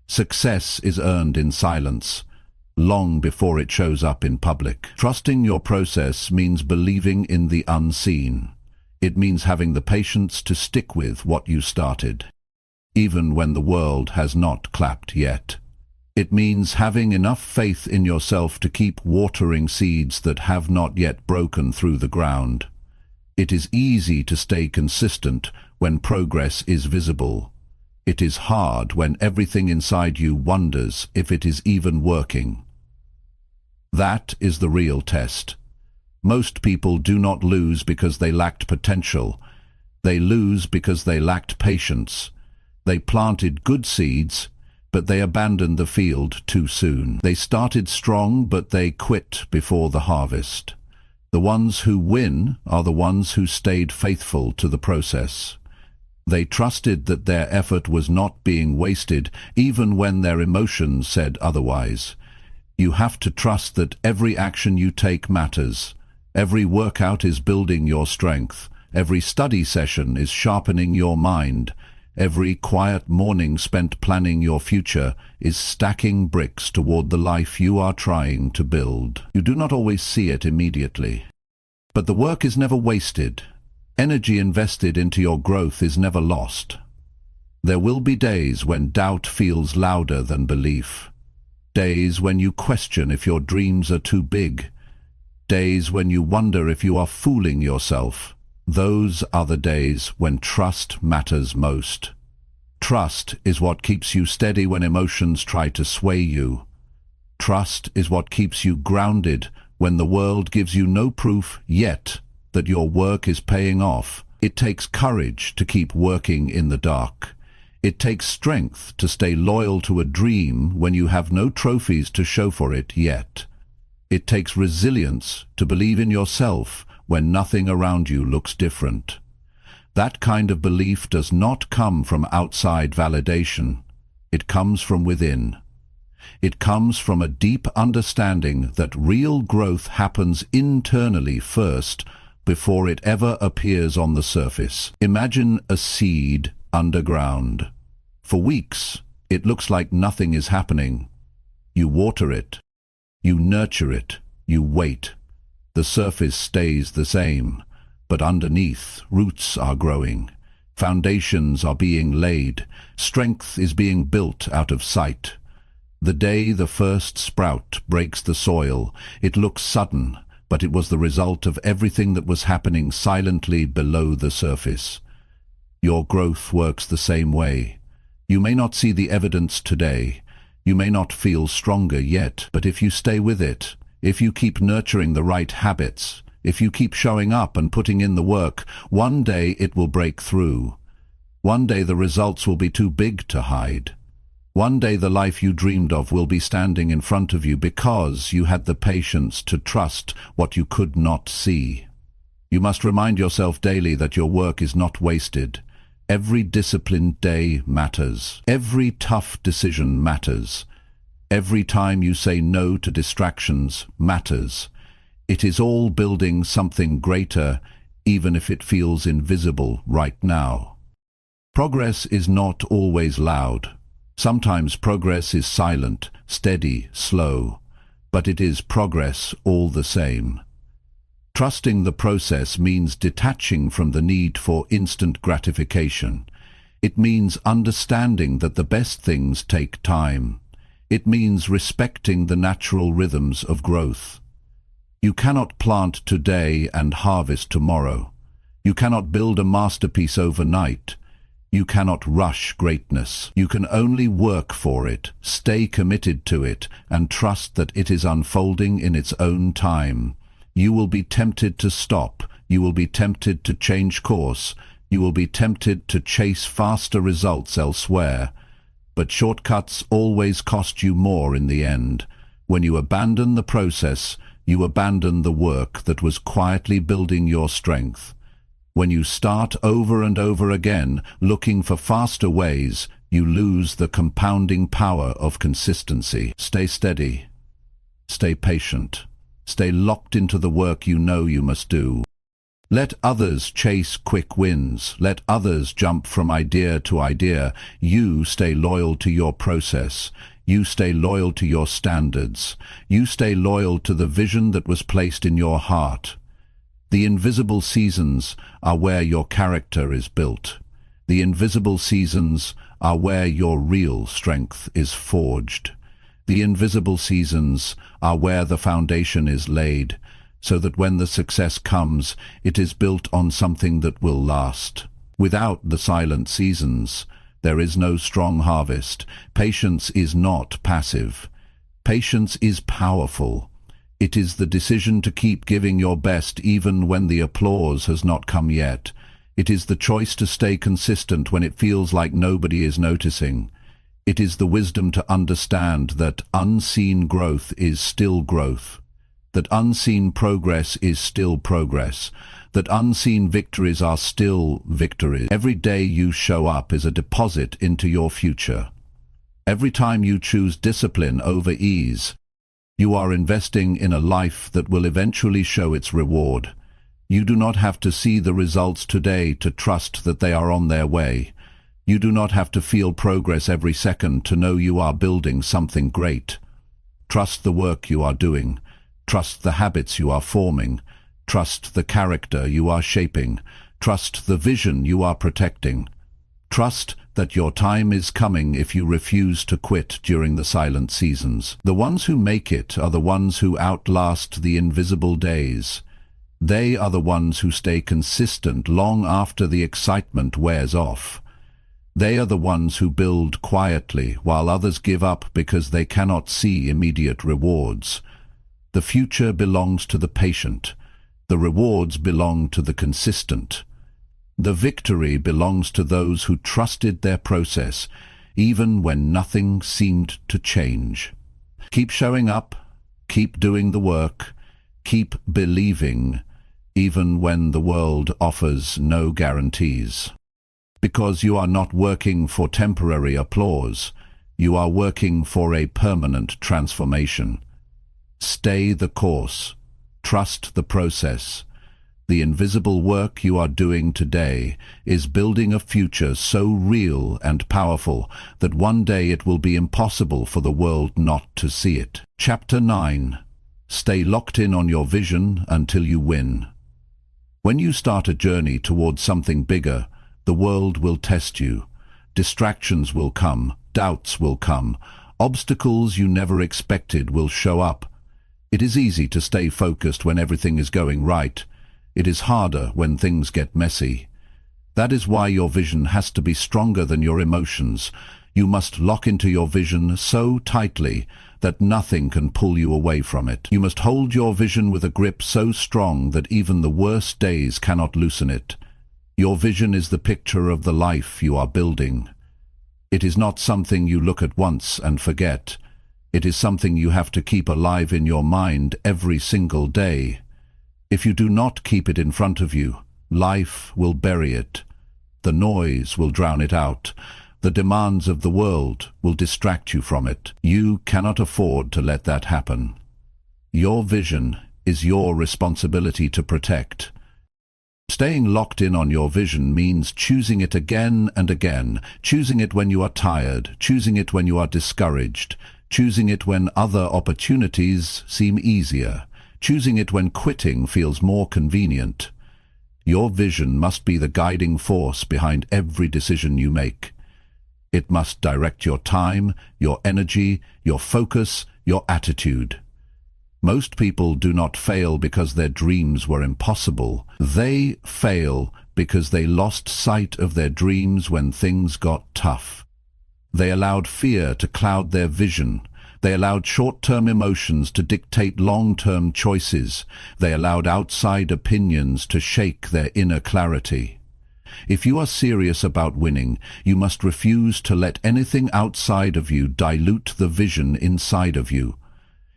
Success is earned in silence, long before it shows up in public. Trusting your process means believing in the unseen. It means having the patience to stick with what you started, even when the world has not clapped yet. It means having enough faith in yourself to keep watering seeds that have not yet broken through the ground. It is easy to stay consistent when progress is visible. It is hard when everything inside you wonders if it is even working. That is the real test. Most people do not lose because they lacked potential. They lose because they lacked patience. They planted good seeds, but they abandoned the field too soon. They started strong, but they quit before the harvest. The ones who win are the ones who stayed faithful to the process. They trusted that their effort was not being wasted, even when their emotions said otherwise. You have to trust that every action you take matters. Every workout is building your strength. Every study session is sharpening your mind. Every quiet morning spent planning your future is stacking bricks toward the life you are trying to build. You do not always see it immediately. But the work is never wasted. Energy invested into your growth is never lost. There will be days when doubt feels louder than belief. Days when you question if your dreams are too big. Days when you wonder if you are fooling yourself. Those are the days when trust matters most. Trust is what keeps you steady when emotions try to sway you. Trust is what keeps you grounded when the world gives you no proof yet that your work is paying off. It takes courage to keep working in the dark. It takes strength to stay loyal to a dream when you have no trophies to show for it yet. It takes resilience to believe in yourself when nothing around you looks different. That kind of belief does not come from outside validation. It comes from within. It comes from a deep understanding that real growth happens internally first before it ever appears on the surface. Imagine a seed underground. For weeks, It looks like nothing is happening. You water it. You nurture it. You wait. The surface stays the same, but underneath, roots are growing. Foundations are being laid. Strength is being built out of sight. The day the first sprout breaks the soil, it looks sudden, but it was the result of everything that was happening silently below the surface. Your growth works the same way. You may not see the evidence today. You may not feel stronger yet, but if you stay with it, if you keep nurturing the right habits, if you keep showing up and putting in the work, one day it will break through. One day the results will be too big to hide. One day the life you dreamed of will be standing in front of you because you had the patience to trust what you could not see. You must remind yourself daily that your work is not wasted. Every disciplined day matters. Every tough decision matters. Every time you say no to distractions matters. It is all building something greater, even if it feels invisible right now. Progress is not always loud. Sometimes progress is silent, steady, slow, but it is progress all the same. Trusting the process means detaching from the need for instant gratification. It means understanding that the best things take time. It means respecting the natural rhythms of growth. You cannot plant today and harvest tomorrow. You cannot build a masterpiece overnight. You cannot rush greatness. You can only work for it, stay committed to it, and trust that it is unfolding in its own time. You will be tempted to stop. You will be tempted to change course. You will be tempted to chase faster results elsewhere. But shortcuts always cost you more in the end. When you abandon the process, you abandon the work that was quietly building your strength. When you start over and over again, looking for faster ways, you lose the compounding power of consistency. Stay steady. Stay patient. Stay locked into the work you know you must do. Let others chase quick wins. Let others jump from idea to idea. You stay loyal to your process. You stay loyal to your standards. You stay loyal to the vision that was placed in your heart. The invisible seasons are where your character is built. The invisible seasons are where your real strength is forged. The invisible seasons are where the foundation is laid, so that when the success comes, it is built on something that will last. Without the silent seasons, there is no strong harvest. Patience is not passive. Patience is powerful. It is the decision to keep giving your best even when the applause has not come yet. It is the choice to stay consistent when it feels like nobody is noticing. It is the wisdom to understand that unseen growth is still growth, that unseen progress is still progress, that unseen victories are still victories. Every day you show up is a deposit into your future. Every time you choose discipline over ease, you are investing in a life that will eventually show its reward. You do not have to see the results today to trust that they are on their way. You do not have to feel progress every second to know you are building something great. Trust the work you are doing. Trust the habits you are forming. Trust the character you are shaping. Trust the vision you are protecting. Trust that your time is coming if you refuse to quit during the silent seasons. The ones who make it are the ones who outlast the invisible days. They are the ones who stay consistent long after the excitement wears off. They are the ones who build quietly while others give up because they cannot see immediate rewards. The future belongs to the patient. The rewards belong to the consistent. The victory belongs to those who trusted their process, even when nothing seemed to change. Keep showing up, keep doing the work, keep believing, even when the world offers no guarantees. Because you are not working for temporary applause, you are working for a permanent transformation. Stay the course. Trust the process. The invisible work you are doing today is building a future so real and powerful that one day it will be impossible for the world not to see it. Chapter 9. Stay locked in on your vision until you win. When you start a journey towards something bigger, the world will test you. Distractions will come, doubts will come, obstacles you never expected will show up. It is easy to stay focused when everything is going right. It is harder when things get messy. That is why your vision has to be stronger than your emotions. You must lock into your vision so tightly that nothing can pull you away from it. You must hold your vision with a grip so strong that even the worst days cannot loosen it. Your vision is the picture of the life you are building. It is not something you look at once and forget. It is something you have to keep alive in your mind every single day. If you do not keep it in front of you, life will bury it. The noise will drown it out. The demands of the world will distract you from it. You cannot afford to let that happen. Your vision is your responsibility to protect. Staying locked in on your vision means choosing it again and again, choosing it when you are tired, choosing it when you are discouraged, choosing it when other opportunities seem easier, choosing it when quitting feels more convenient. Your vision must be the guiding force behind every decision you make. It must direct your time, your energy, your focus, your attitude. Most people do not fail because their dreams were impossible. They fail because they lost sight of their dreams when things got tough. They allowed fear to cloud their vision. They allowed short-term emotions to dictate long-term choices. They allowed outside opinions to shake their inner clarity. If you are serious about winning, you must refuse to let anything outside of you dilute the vision inside of you.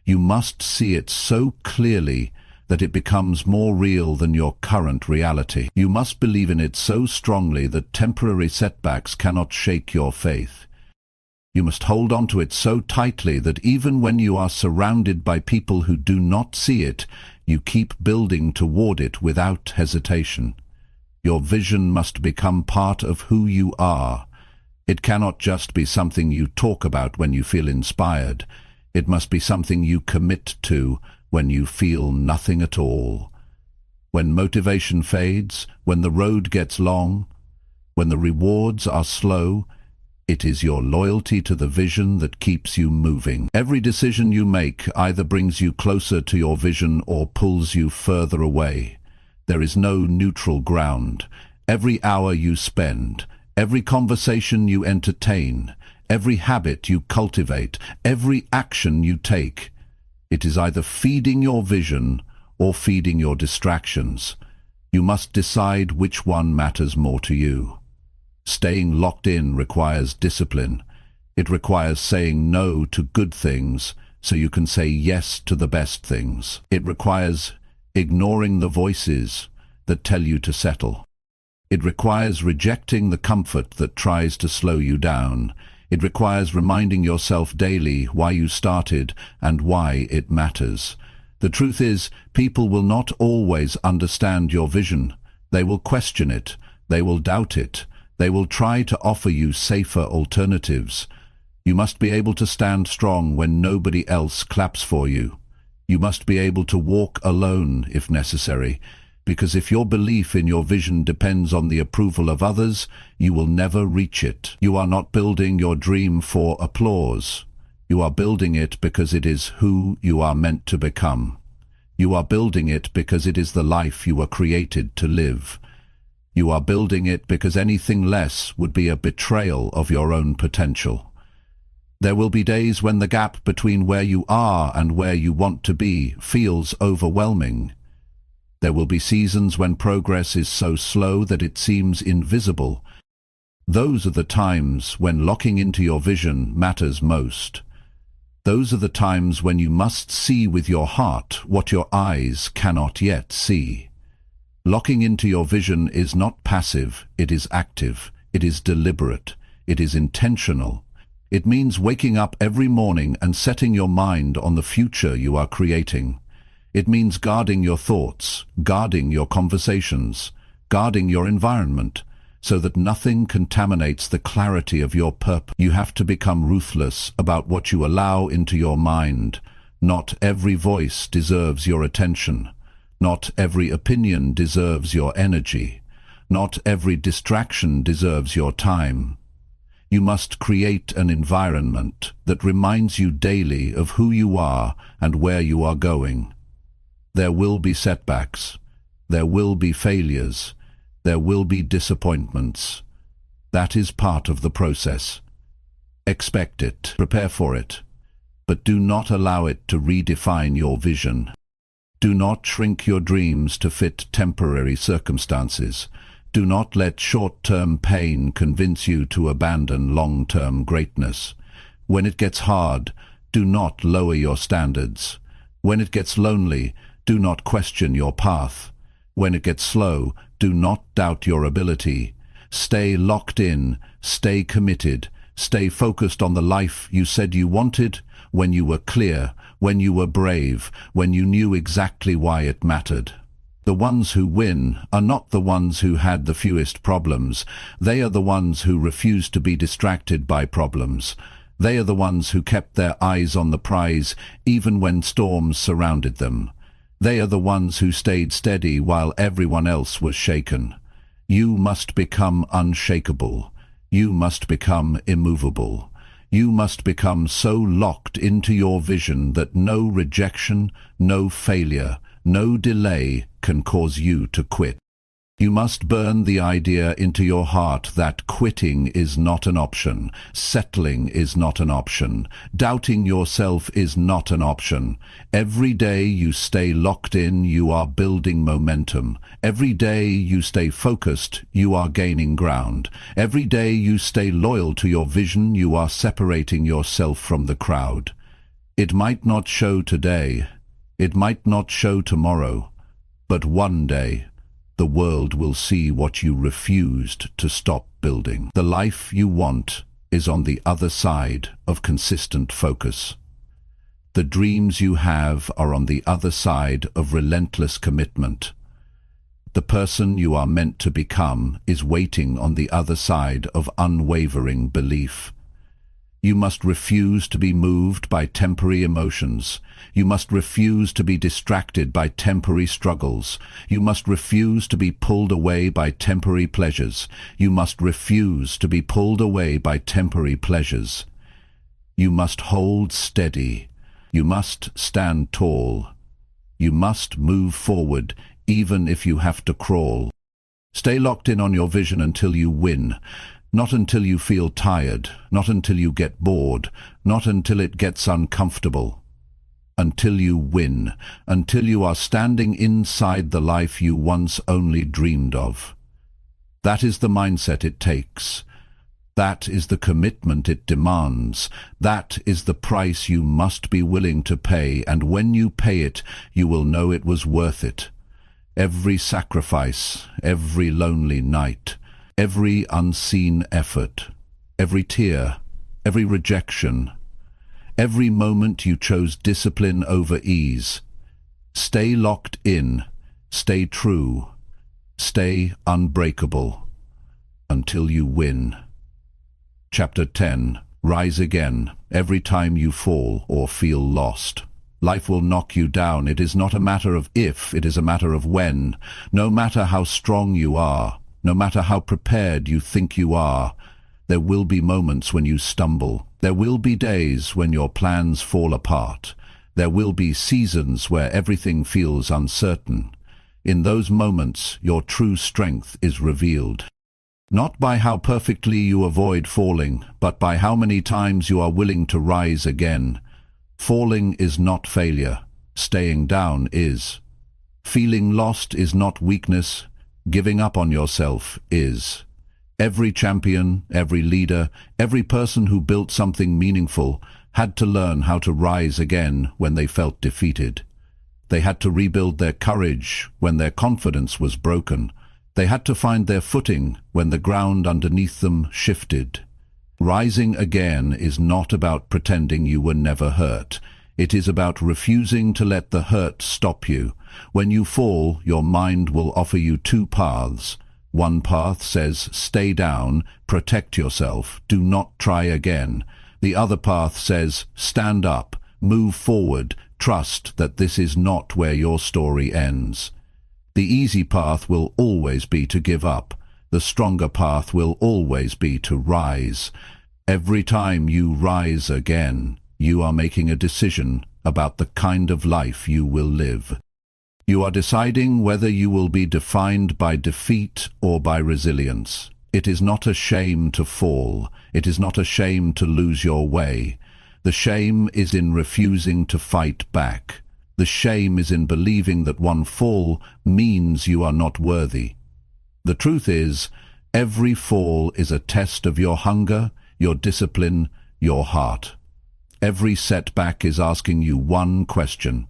You must see it so clearly that it becomes more real than your current reality. You must believe in it so strongly that temporary setbacks cannot shake your faith. You must hold on to it so tightly that even when you are surrounded by people who do not see it, you keep building toward it without hesitation. Your vision must become part of who you are. It cannot just be something you talk about when you feel inspired. It must be something you commit to when you feel nothing at all. When motivation fades, when the road gets long, when the rewards are slow, it is your loyalty to the vision that keeps you moving. Every decision you make either brings you closer to your vision or pulls you further away. There is no neutral ground. Every hour you spend, every conversation you entertain, every habit you cultivate, every action you take, it is either feeding your vision or feeding your distractions. You must decide which one matters more to you. Staying locked in requires discipline. It requires saying no to good things so you can say yes to the best things. It requires ignoring the voices that tell you to settle. It requires rejecting the comfort that tries to slow you down. It requires reminding yourself daily why you started and why it matters. The truth is, people will not always understand your vision. They will question it. They will doubt it. They will try to offer you safer alternatives. You must be able to stand strong when nobody else claps for you. You must be able to walk alone if necessary, because if your belief in your vision depends on the approval of others, you will never reach it. You are not building your dream for applause. You are building it because it is who you are meant to become. You are building it because it is the life you were created to live. You are building it because anything less would be a betrayal of your own potential. There will be days when the gap between where you are and where you want to be feels overwhelming. There will be seasons when progress is so slow that it seems invisible. Those are the times when locking into your vision matters most. Those are the times when you must see with your heart what your eyes cannot yet see. Locking into your vision is not passive, it is active, it is deliberate, it is intentional. It means waking up every morning and setting your mind on the future you are creating. It means guarding your thoughts, guarding your conversations, guarding your environment, so that nothing contaminates the clarity of your purpose. You have to become ruthless about what you allow into your mind. Not every voice deserves your attention. Not every opinion deserves your energy. Not every distraction deserves your time. You must create an environment that reminds you daily of who you are and where you are going. There will be setbacks. There will be failures. There will be disappointments. That is part of the process. Expect it, prepare for it, but do not allow it to redefine your vision. Do not shrink your dreams to fit temporary circumstances. Do not let short-term pain convince you to abandon long-term greatness. When it gets hard, do not lower your standards. When it gets lonely, do not question your path. When it gets slow, do not doubt your ability. Stay locked in, stay committed, stay focused on the life you said you wanted, when you were clear, when you were brave, when you knew exactly why it mattered. The ones who win are not the ones who had the fewest problems. They are the ones who refused to be distracted by problems. They are the ones who kept their eyes on the prize even when storms surrounded them. They are the ones who stayed steady while everyone else was shaken. You must become unshakable. You must become immovable. You must become so locked into your vision that no rejection, no failure, no delay can cause you to quit. You must burn the idea into your heart that quitting is not an option, settling is not an option, doubting yourself is not an option. Every day you stay locked in, you are building momentum. Every day you stay focused, you are gaining ground. Every day you stay loyal to your vision, you are separating yourself from the crowd. It might not show today, it might not show tomorrow, but one day the world will see what you refused to stop building. The life you want is on the other side of consistent focus. The dreams you have are on the other side of relentless commitment. The person you are meant to become is waiting on the other side of unwavering belief. You must refuse to be moved by temporary emotions. You must refuse to be distracted by temporary struggles. You must refuse to be pulled away by temporary pleasures. You must refuse to be pulled away by temporary pleasures. You must hold steady. You must stand tall. You must move forward, even if you have to crawl. Stay locked in on your vision until you win. Not until you feel tired, not until you get bored, not until it gets uncomfortable. Until you win, until you are standing inside the life you once only dreamed of. That is the mindset it takes. That is the commitment it demands. That is the price you must be willing to pay, and when you pay it, you will know it was worth it. Every sacrifice, every lonely night, every unseen effort, every tear, every rejection, every moment you chose discipline over ease. Stay locked in, stay true, stay unbreakable, until you win. Chapter 10. Rise again, every time you fall or feel lost. Life will knock you down. It is not a matter of if, it is a matter of when. No matter how strong you are, no matter how prepared you think you are, there will be moments when you stumble. There will be days when your plans fall apart. There will be seasons where everything feels uncertain. In those moments, your true strength is revealed. Not by how perfectly you avoid falling, but by how many times you are willing to rise again. Falling is not failure. Staying down is. Feeling lost is not weakness. Giving up on yourself is. Every champion, every leader, every person who built something meaningful had to learn how to rise again when they felt defeated. They had to rebuild their courage when their confidence was broken. They had to find their footing when the ground underneath them shifted. Rising again is not about pretending you were never hurt. It is about refusing to let the hurt stop you. When you fall, your mind will offer you two paths. One path says, stay down, protect yourself, do not try again. The other path says, stand up, move forward, trust that this is not where your story ends. The easy path will always be to give up. The stronger path will always be to rise. Every time you rise again, you are making a decision about the kind of life you will live. You are deciding whether you will be defined by defeat or by resilience. It is not a shame to fall. It is not a shame to lose your way. The shame is in refusing to fight back. The shame is in believing that one fall means you are not worthy. The truth is, every fall is a test of your hunger, your discipline, your heart. Every setback is asking you one question: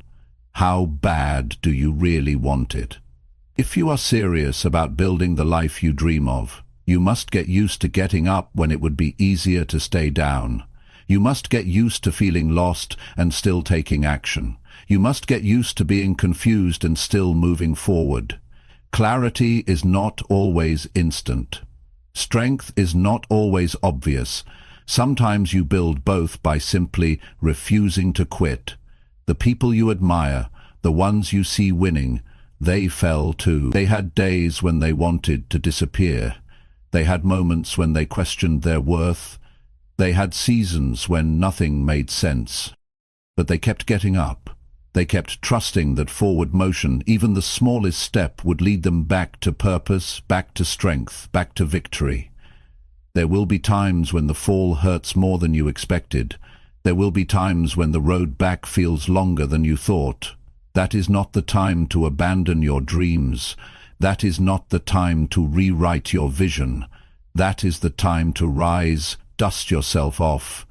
how bad do you really want it? If you are serious about building the life you dream of, you must get used to getting up when it would be easier to stay down. You must get used to feeling lost and still taking action. You must get used to being confused and still moving forward. Clarity is not always instant. Strength is not always obvious. Sometimes you build both by simply refusing to quit. The people you admire, the ones you see winning, they fell too. They had days when they wanted to disappear. They had moments when they questioned their worth. They had seasons when nothing made sense. But they kept getting up. They kept trusting that forward motion, even the smallest step, would lead them back to purpose, back to strength, back to victory. There will be times when the fall hurts more than you expected. There will be times when the road back feels longer than you thought. That is not the time to abandon your dreams. That is not the time to rewrite your vision. That is the time to rise, dust yourself off,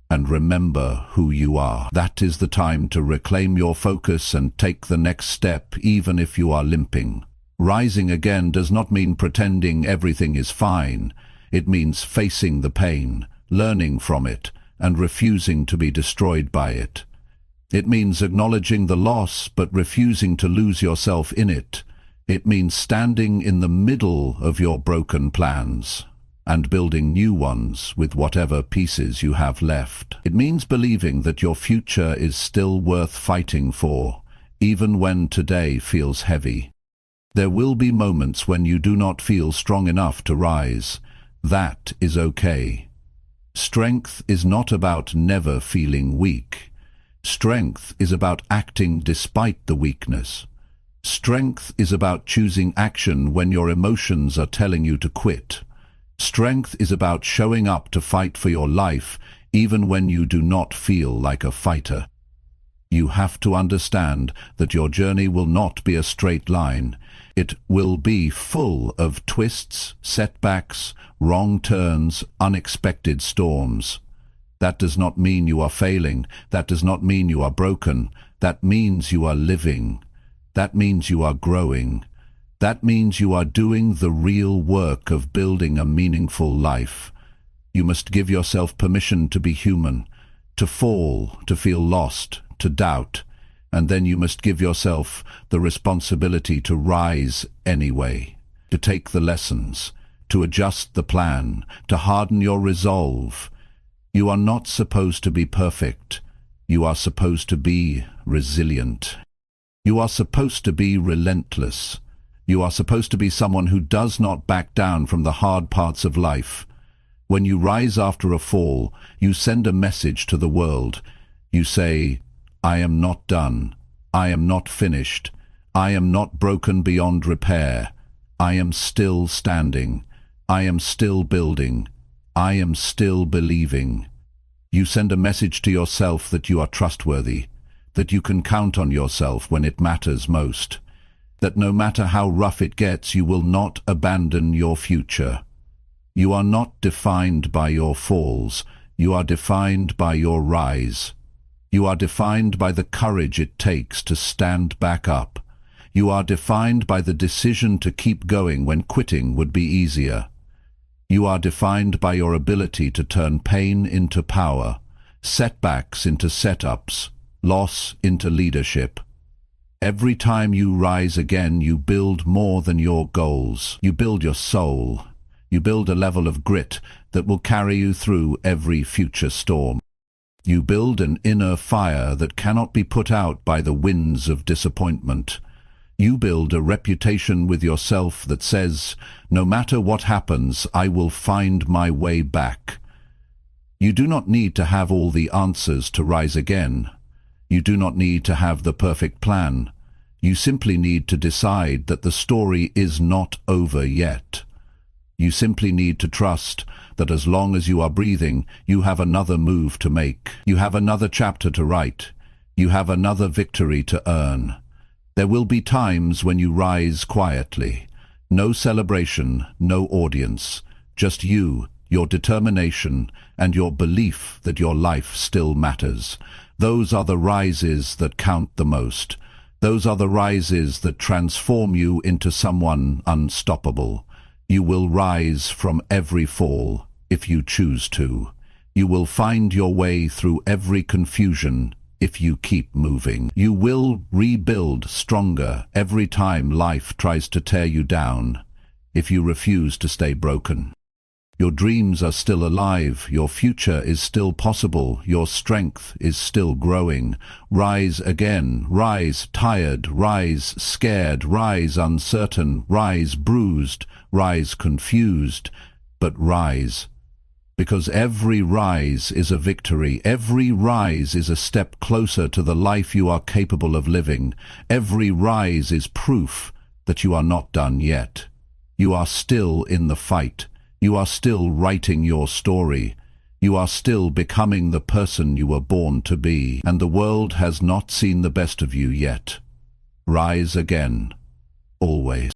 and remember who you are. That is the time to reclaim your focus and take the next step, even if you are limping. Rising again does not mean pretending everything is fine. It means facing the pain, learning from it, and refusing to be destroyed by it. It means acknowledging the loss, but refusing to lose yourself in it. It means standing in the middle of your broken plans and building new ones with whatever pieces you have left. It means believing that your future is still worth fighting for, even when today feels heavy. There will be moments when you do not feel strong enough to rise. That is okay. Strength is not about never feeling weak. Strength is about acting despite the weakness. Strength is about choosing action when your emotions are telling you to quit. Strength is about showing up to fight for your life, even when you do not feel like a fighter. You have to understand that your journey will not be a straight line. It will be full of twists, setbacks, wrong turns, unexpected storms. That does not mean you are failing. That does not mean you are broken. That means you are living. That means you are growing. That means you are doing the real work of building a meaningful life. You must give yourself permission to be human, to fall, to feel lost, to doubt, and then you must give yourself the responsibility to rise anyway, to take the lessons, to adjust the plan, to harden your resolve. You are not supposed to be perfect. You are supposed to be resilient. You are supposed to be relentless. You are supposed to be someone who does not back down from the hard parts of life. When you rise after a fall, you send a message to the world. You say, I am not done. I am not finished. I am not broken beyond repair. I am still standing. I am still building. I am still believing. You send a message to yourself that you are trustworthy, that you can count on yourself when it matters most, that no matter how rough it gets, you will not abandon your future. You are not defined by your falls. You are defined by your rise. You are defined by the courage it takes to stand back up. You are defined by the decision to keep going when quitting would be easier. You are defined by your ability to turn pain into power, setbacks into setups, loss into leadership. Every time you rise again, you build more than your goals. You build your soul. You build a level of grit that will carry you through every future storm. You build an inner fire that cannot be put out by the winds of disappointment. You build a reputation with yourself that says, no matter what happens, I will find my way back. You do not need to have all the answers to rise again. You do not need to have the perfect plan. You simply need to decide that the story is not over yet. You simply need to trust that as long as you are breathing, you have another move to make. You have another chapter to write. You have another victory to earn. There will be times when you rise quietly. No celebration, no audience. Just you, your determination, and your belief that your life still matters. Those are the rises that count the most. Those are the rises that transform you into someone unstoppable. You will rise from every fall, if you choose to. You will find your way through every confusion, if you keep moving. You will rebuild stronger every time life tries to tear you down, if you refuse to stay broken. Your dreams are still alive, your future is still possible, your strength is still growing. Rise again, rise tired, rise scared, rise uncertain, rise bruised, rise confused, but rise. Because every rise is a victory, every rise is a step closer to the life you are capable of living. Every rise is proof that you are not done yet. You are still in the fight. You are still writing your story. You are still becoming the person you were born to be, and the world has not seen the best of you yet. Rise again, always.